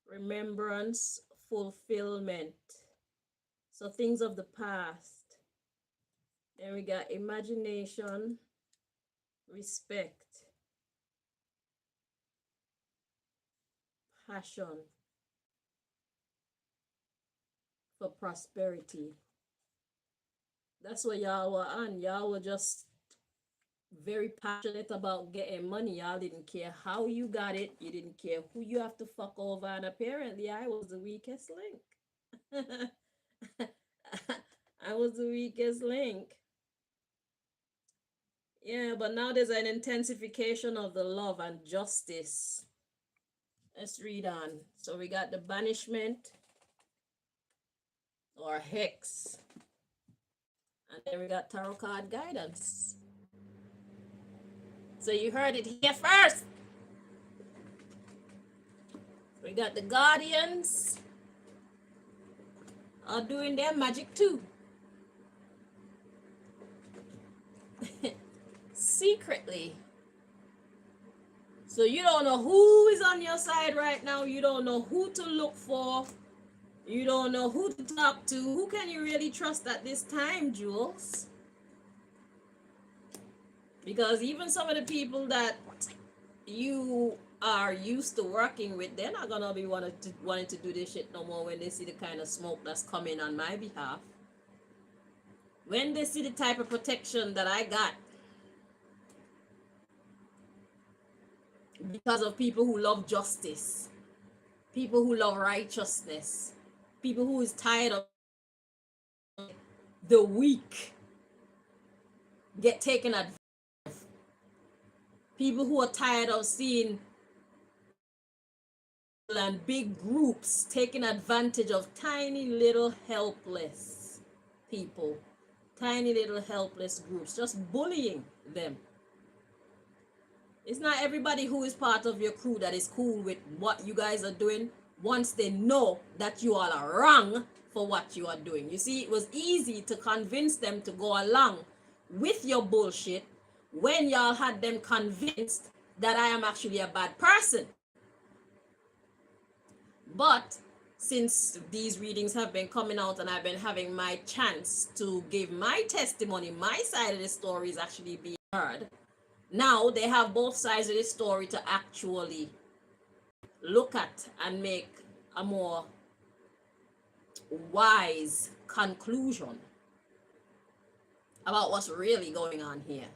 remembrance, fulfillment. So things of the past. Then we got imagination, respect, passion for prosperity. That's what y'all were on. Y'all were just very passionate about getting money. Y'all didn't care how you got it. You didn't care who you have to fuck over. And apparently I was the weakest link. I was the weakest link. Yeah, but now there's an intensification of the love and justice. Let's read on. So we got the banishment or hex. And then we got tarot card guidance. So you heard it here first. We got the guardians are doing their magic too. Secretly. So you don't know who is on your side right now. You don't know who to look for. You don't know who to talk to. Who can you really trust at this time, Jules? Because even some of the people that you are used to working with, they're not gonna be wanting to do this shit no more when they see the kind of smoke that's coming on my behalf. When they see the type of protection that I got because of people who love justice, people who love righteousness, people who is tired of the weak get taken advantage of, people who are tired of seeing and big groups taking advantage of tiny little helpless people, tiny little helpless groups, just bullying them. It's not everybody who is part of your crew that is cool with what you guys are doing once they know that you all are wrong for what you are doing. You see, it was easy to convince them to go along with your bullshit when y'all had them convinced that I am actually a bad person. But since these readings have been coming out and I've been having my chance to give my testimony, my side of the story is actually being heard. Now they have both sides of the story to actually look at and make a more wise conclusion about what's really going on here.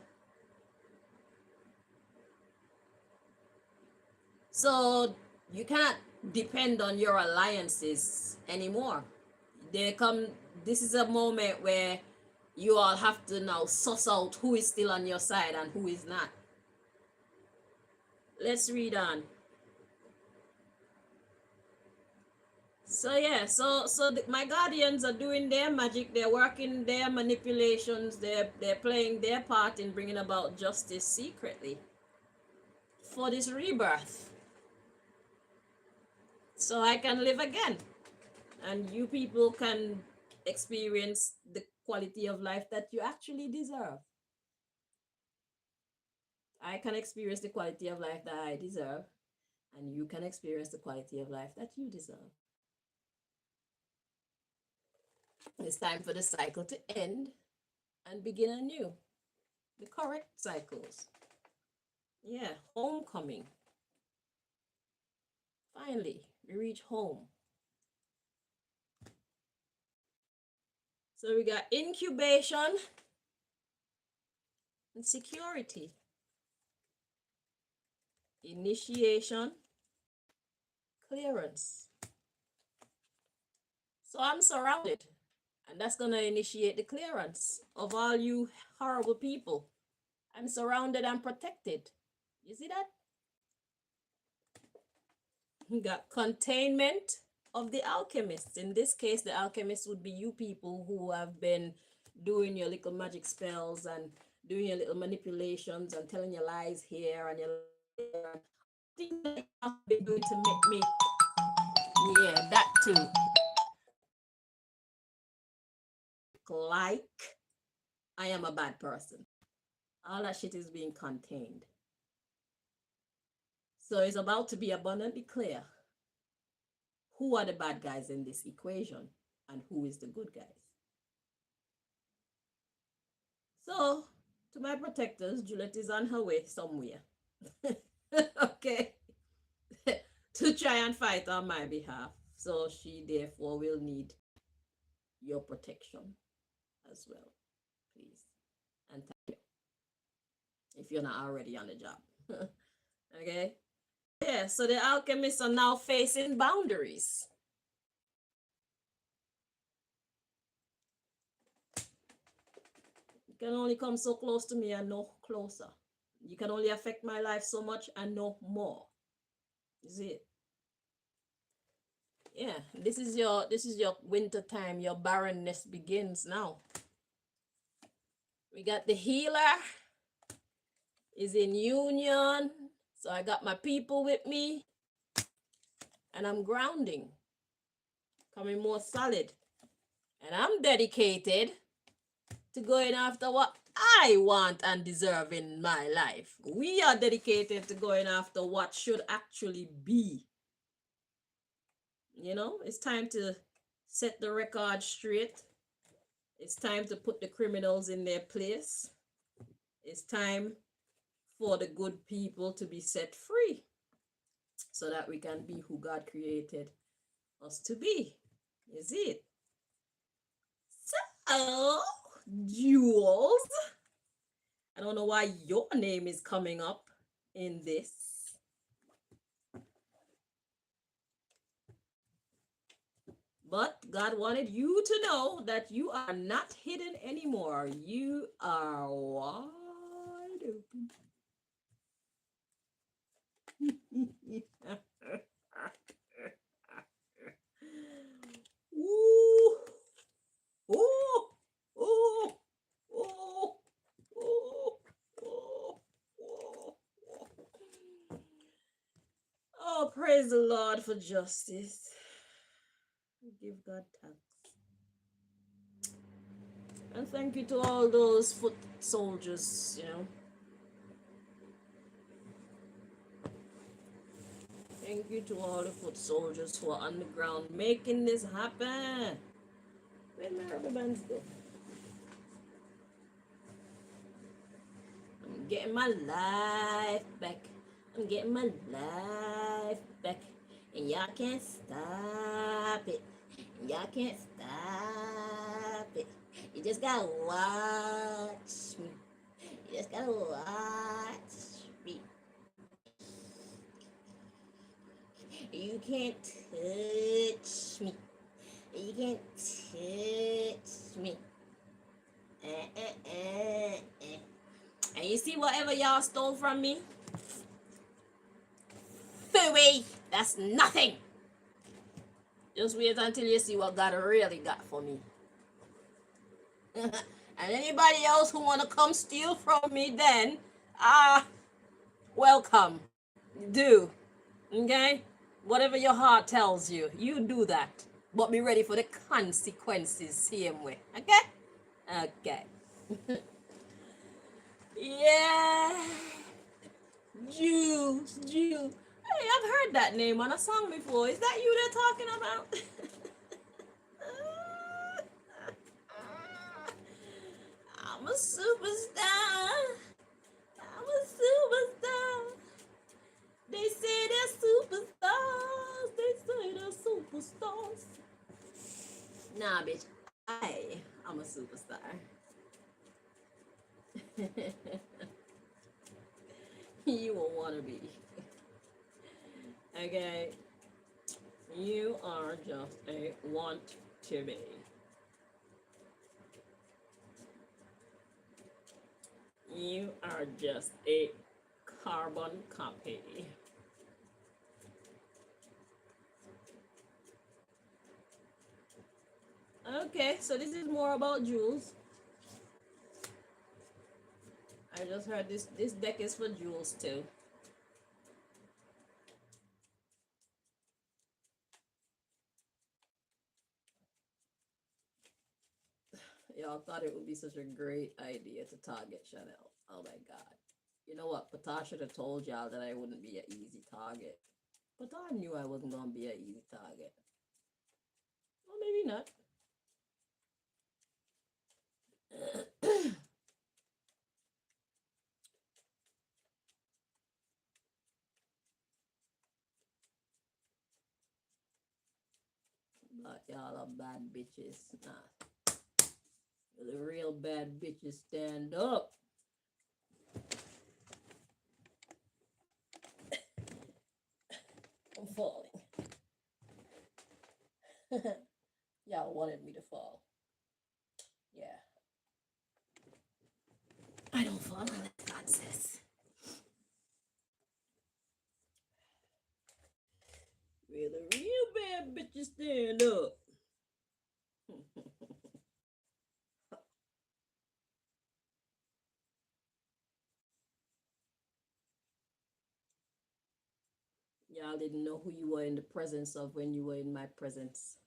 So you cannot depend on your alliances anymore. This is a moment where you all have to now suss out who is still on your side and who is not. Let's read on. So yeah, my guardians are doing their magic, they're working their manipulations, they're playing their part in bringing about justice secretly for this rebirth, so I can live again and you people can experience the quality of life that you actually deserve. I can experience the quality of life that I deserve, and you can experience the quality of life that you deserve. It's time for the cycle to end and begin anew. The correct cycles. Yeah, homecoming. Finally, we reach home. So we got incubation and security. Initiation, clearance. So I'm surrounded, and that's going to initiate the clearance of all you horrible people. I'm surrounded and protected. You see that? We got containment of the alchemists. In this case, the alchemists would be you people who have been doing your little magic spells and doing your little manipulations and telling your lies here and your things that you have been doing to make me, yeah, that too, like I am a bad person. All that shit is being contained. So it's about to be abundantly clear who are the bad guys in this equation and who is the good guys. So, to my protectors, Julette is on her way somewhere. Okay. To try and fight on my behalf. So she therefore will need your protection as well, please. And thank you. If you're not already on the job. Okay. Yeah, so the alchemists are now facing boundaries. You can only come so close to me and no closer. You can only affect my life so much and no more. Is it? Yeah, this is your winter time. Your barrenness begins now. We got the healer is in union. So I got my people with me. And I'm grounding. Coming more solid. And I'm dedicated to going after what I want and deserve in my life. We are dedicated to going after what should actually be. You know, it's time to set the record straight. It's time to put the criminals in their place. It's time for the good people to be set free so that we can be who God created us to be. Is it? So, Jules, I don't know why your name is coming up in this. But God wanted you to know that you are not hidden anymore. You are wide open. Ooh. Ooh. Ooh. Ooh. Ooh. Ooh. Oh, praise the Lord for justice. Give God thanks. And thank you to all those foot soldiers, you know. Thank you to all the foot soldiers who are on the ground making this happen. Where my rubber bands go? I'm getting my life back. I'm getting my life back. And y'all can't stop it. Y'all can't stop it. You just gotta watch me. You just gotta watch me. You can't touch me. You can't touch me. And you see whatever y'all stole from me? Fooey! That's nothing! Just wait until you see what God really got for me. And anybody else who wanna come steal from me then, welcome. Do. Okay? Whatever your heart tells you, you do that. But be ready for the consequences same way. Okay? Okay. Yeah. Jules. Hey, I've heard that name on a song before. Is that you they're talking about? I'm a superstar. I'm a superstar. They say they're superstars. They say they're superstars. Nah, bitch. I'm a superstar. You will wanna be. Okay? You are just a want to be. You are just a carbon copy. Okay, so this is more about Jules. I just heard this deck is for Jules too. Y'all thought it would be such a great idea to target Chanel. Oh my god. You know what? Pata should have told y'all that I wouldn't be an easy target. Pata knew I wasn't gonna be an easy target. Well, maybe not. But y'all are bad bitches. Nah. The real bad bitches stand up. I'm falling. Y'all wanted me to fall. Yeah. I don't fall unless God says. Where the real bad bitches stand up. Y'all didn't know who you were in the presence of when you were in my presence.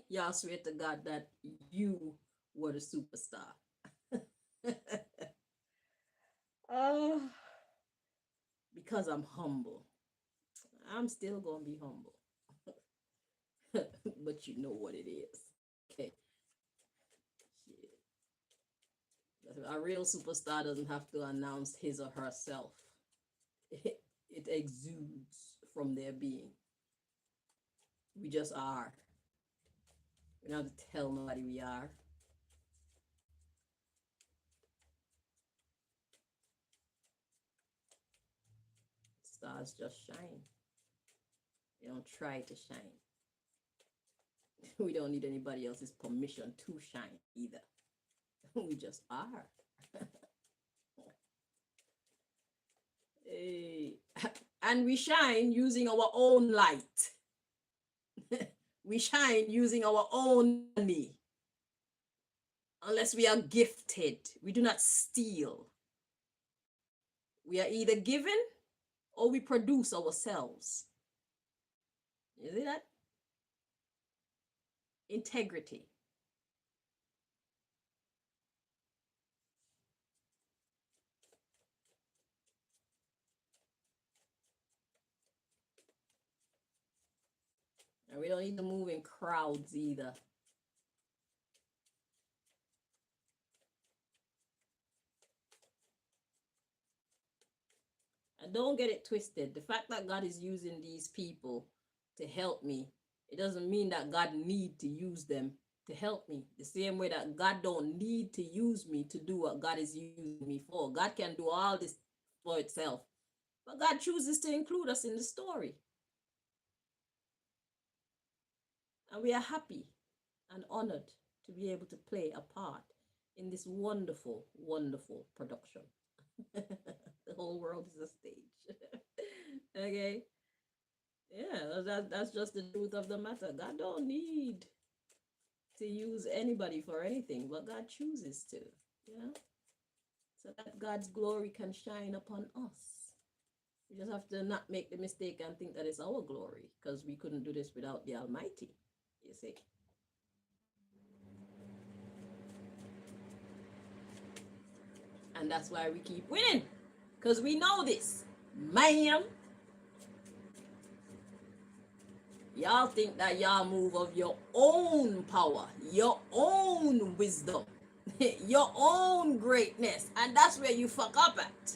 Y'all swear to God that you were the superstar. uh, because I'm humble. I'm still gonna be humble. But you know what it is. Okay. Shit. A real superstar doesn't have to announce his or herself. It exudes from their being. We just are. We don't have to tell nobody we are. Stars just shine. They don't try to shine. We don't need anybody else's permission to shine either. We just are. Hey. And we shine using our own light. We shine using our own money. Unless we are gifted, we do not steal. We are either given or we produce ourselves. You see that? Integrity. And we don't need to move in crowds either. And don't get it twisted. The fact that God is using these people to help me, it doesn't mean that God need to use them to help me. The same way that God don't need to use me to do what God is using me for. God can do all this for itself. But God chooses to include us in the story. And we are happy and honored to be able to play a part in this wonderful, wonderful production. The whole world is a stage. Okay? Yeah, that's just the truth of the matter. God don't need to use anybody for anything, but God chooses to, so that God's glory can shine upon us. We just have to not make the mistake and think that it's our glory, because we couldn't do this without the Almighty, you see. And that's why we keep winning, because we know this. Ma'am, y'all think that y'all move of your own power, your own wisdom, your own greatness, and that's where you fuck up at.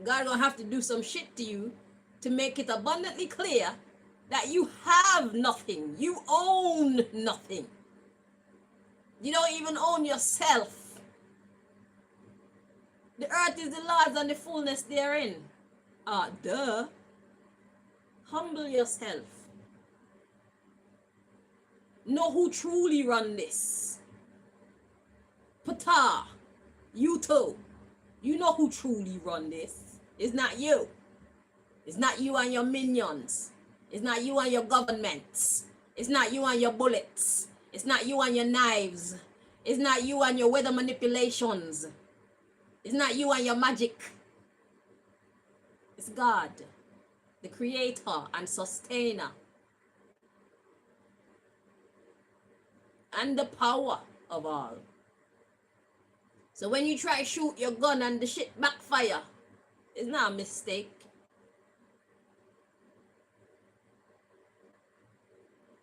God gonna have to do some shit to you to make it abundantly clear that you have nothing. You own nothing. You don't even own yourself. The earth is the Lord's and the fullness therein. Duh. Humble yourself. Know who truly run this. Pata, you too. You know who truly run this. It's not you. It's not you and your minions. It's not you and your governments. It's not you and your bullets. It's not you and your knives. It's not you and your weather manipulations. It's not you and your magic. It's God, the creator and sustainer. And the power of all. So when you try to shoot your gun and the shit backfire, it's not a mistake.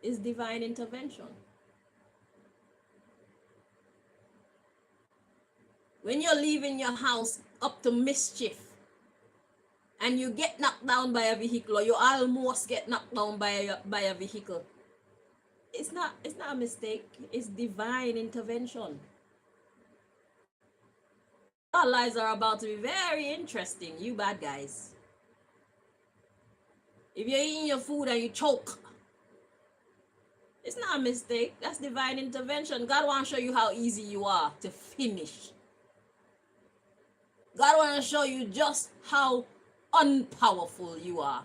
It's divine intervention. When you're leaving your house up to mischief and you get knocked down by a vehicle, or you almost get knocked down by a vehicle, it's not a mistake. It's divine intervention. Our lives are about to be very interesting, you bad guys. If you're eating your food and you choke, it's not a mistake. That's divine intervention. God wants to show you how easy you are to finish. God wants to show you just how unpowerful you are.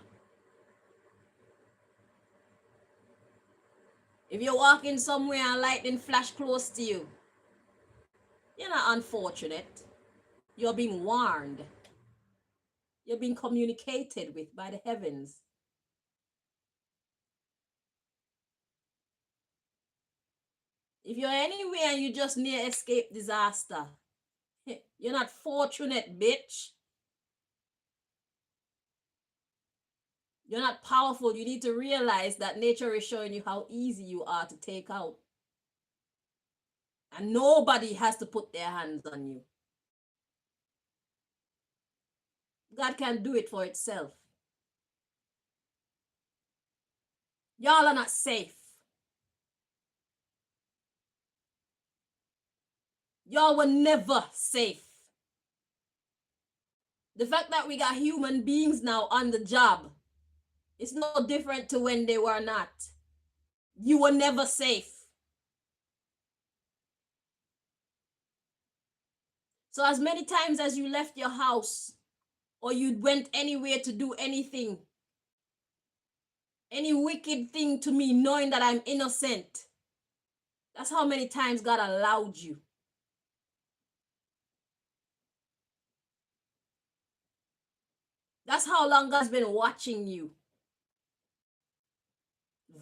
If you're walking somewhere and lightning flash close to you, you're not unfortunate. You're being warned. You're being communicated with by the heavens. If you're anywhere and you just near escape disaster, you're not fortunate, bitch. You're not powerful. You need to realize that nature is showing you how easy you are to take out. And nobody has to put their hands on you. God can do it for itself. Y'all are not safe. Y'all were never safe. The fact that we got human beings now on the job, it's no different to when they were not. You were never safe. So as many times as you left your house or you went anywhere to do anything, any wicked thing to me, knowing that I'm innocent, that's how many times God allowed you. That's how long God's been watching you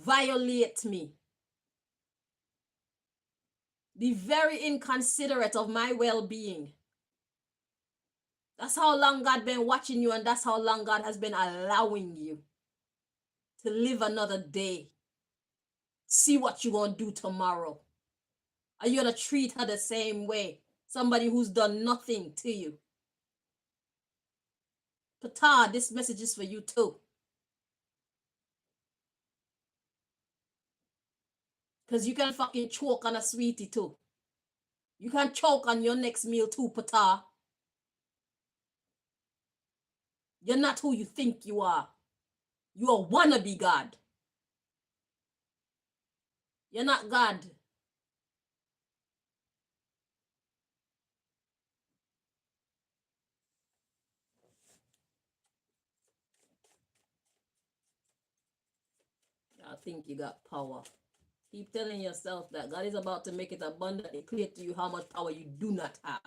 violate me. Be very inconsiderate of my well-being. That's how long God been watching you, and that's how long God has been allowing you to live another day. see what you're gonna do tomorrow. Are you gonna treat her the same way? Somebody who's done nothing to you. Pata, this message is for you too. Because you can fucking choke on a sweetie too. You can choke on your next meal too, Pata. You're not who you think you are. You're a wannabe God. You're not God. I think you got power. Keep telling yourself that God is about to make it abundantly clear to you how much power you do not have.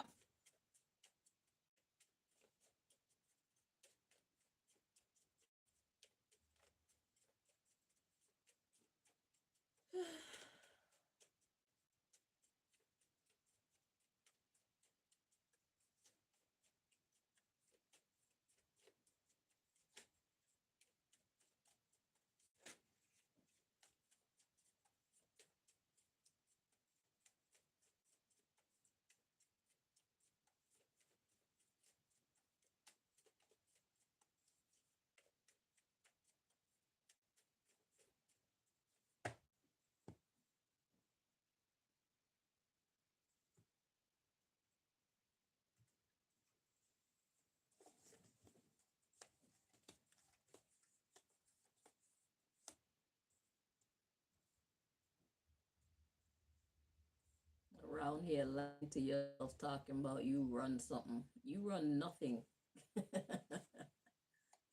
Around here lying to yourself talking about you run something. You run nothing.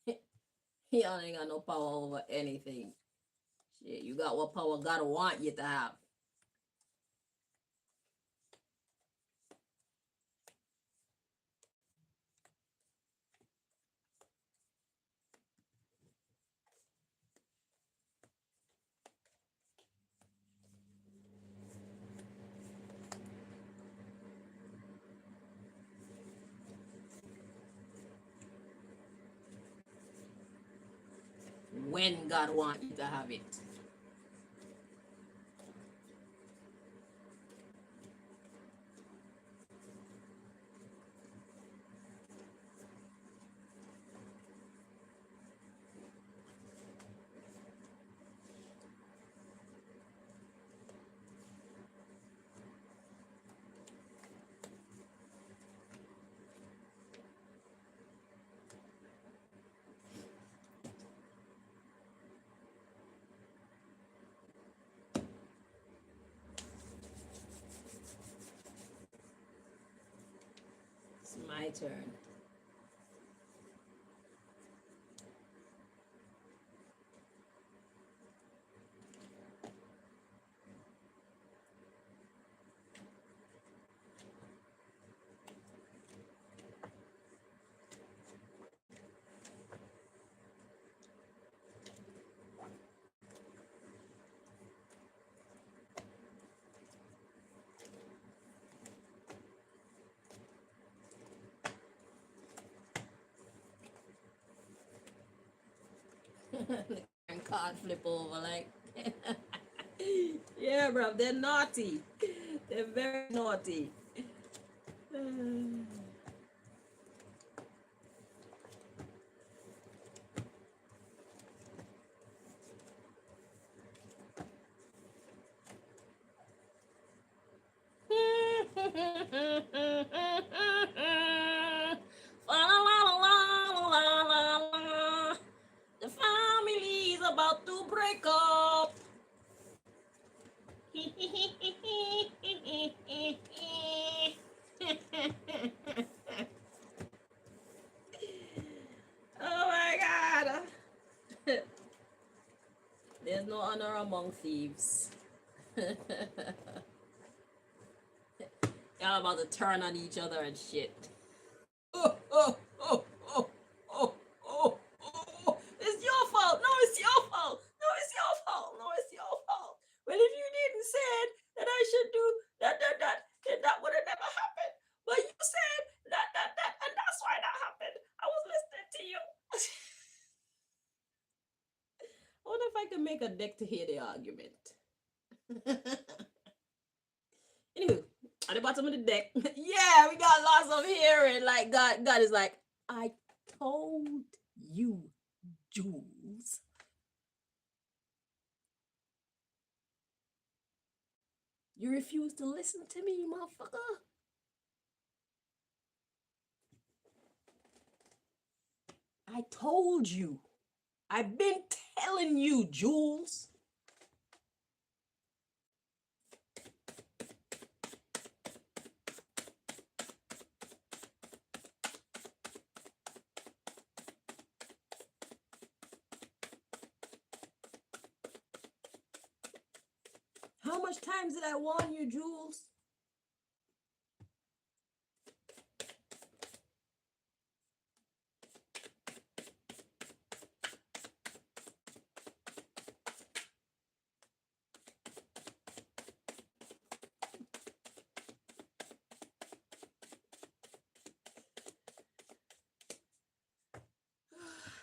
You ain't got no power over anything. Shit, you got what power God want you to have. When God want you to have it. It's my turn. The card flip over like yeah, bro, they're naughty. They're very naughty. The family is about to break up. Oh my God. There's no honor among thieves. Y'all about to turn on each other and shit. Oh, oh, oh, oh, oh, oh, oh. It's your fault. No, it's your fault. No, it's your fault. No, it's your fault. Well, if you didn't say that I should do that, then that would have never happened. But you said that, and that's why that happened. I was listening to you. I wonder if I can make a deck to hear the argument. Anywho, at the bottom of the deck, yeah, we got lots of hearing. Like God is like, I told you, Jules. You refuse to listen to me, motherfucker. I told you. I've been telling you, Jules. How much times did I warn you, Jules?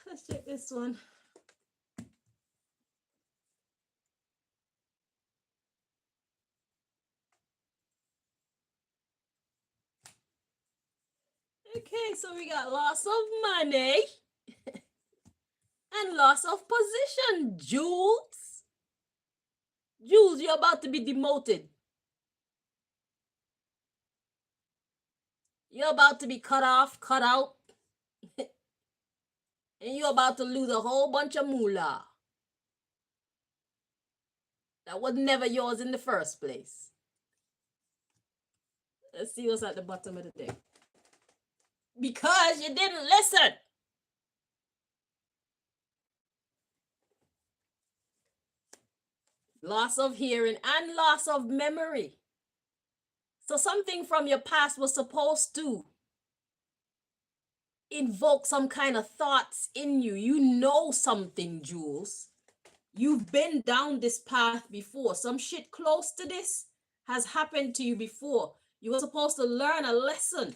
Let's check this one. Okay, so we got loss of money and loss of position, Jules. Jules, you're about to be demoted. You're about to be cut off, cut out. And you're about to lose a whole bunch of moolah. That was never yours in the first place. Let's see what's at the bottom of the deck. Because you didn't listen. Loss of hearing and loss of memory. So something from your past was supposed to invoke some kind of thoughts in you. You know something, Jules. You've been down this path before. Some shit close to this has happened to you before. You were supposed to learn a lesson.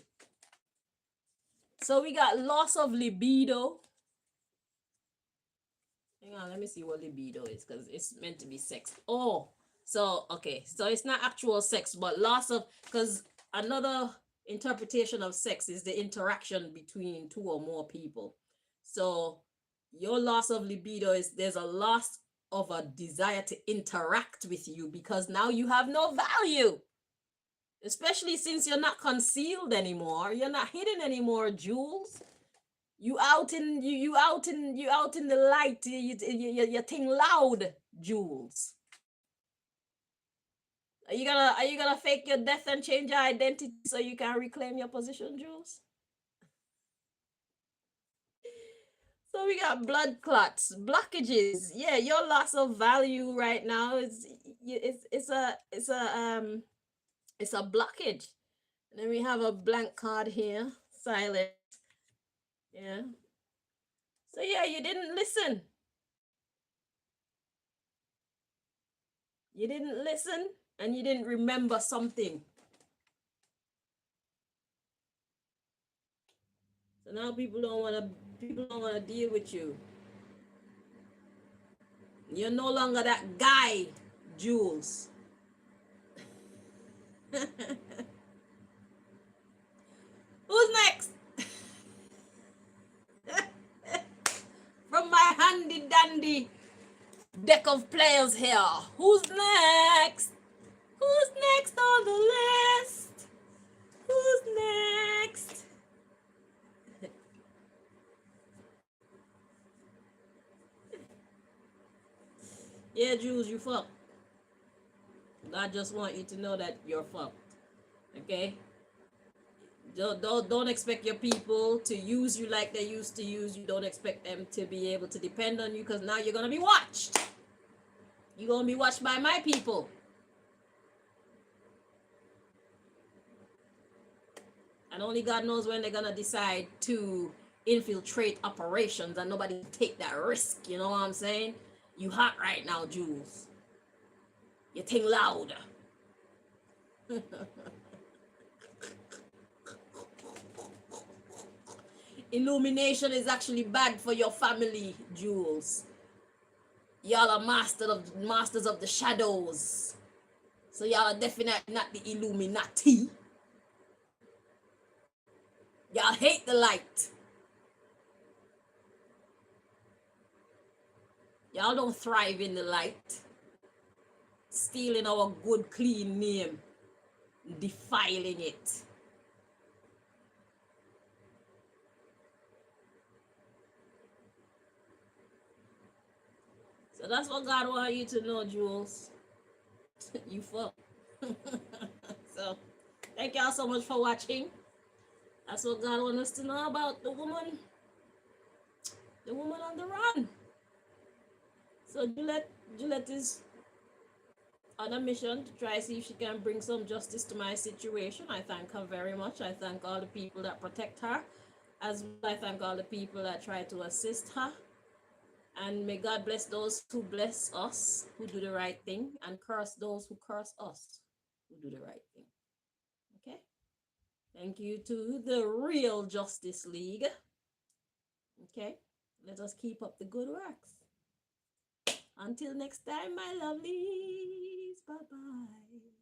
So we got loss of libido. Hang on, let me see what libido is, because it's meant to be sex. Oh, so, okay. So it's not actual sex, but loss of, because another interpretation of sex is the interaction between two or more people. So your loss of libido is there's a loss of a desire to interact with you because now you have no value. Especially since you're not concealed anymore. You're not hidden anymore, Jules. You out in the light. You thing loud, Jules. Are you gonna fake your death and change your identity so you can reclaim your position, Jules? So we got blood clots, blockages. Yeah, your loss of value right now is it's a blockage. And then we have a blank card here, silent. Yeah. So yeah, you didn't listen. You didn't listen and you didn't remember something. So now people don't want to deal with you. You're no longer that guy, Jules. Who's next? From my handy dandy deck of players here. Who's next? Who's next on the list? Who's next? Yeah, Jules, you fucked. I just want you to know that you're fucked. Okay? Don't expect your people to use you like they used to use you. Don't expect them to be able to depend on you because now you're going to be watched. You're going to be watched by my people. And only God knows when they're going to decide to infiltrate operations and nobody take that risk. You know what I'm saying? You hot right now, Jules. You think loud. Illumination is actually bad for your family, Jules. Y'all are masters of the shadows. So y'all are definitely not the Illuminati. Y'all hate the light. Y'all don't thrive in the light. Stealing our good, clean name. Defiling it. So that's what God wants you to know, Jules. You fuck. So, thank y'all so much for watching. That's what God wants us to know about the woman on the run. So Julette is on a mission to try see if she can bring some justice to my situation. I thank her very much. I thank all the people that protect her, as well I thank all the people that try to assist her. And may God bless those who bless us, who do the right thing, and curse those who curse us, who do the right thing. Okay? Thank you to the Real Justice League. Okay? Let us keep up the good works. Until next time, my lovelies. Bye-bye.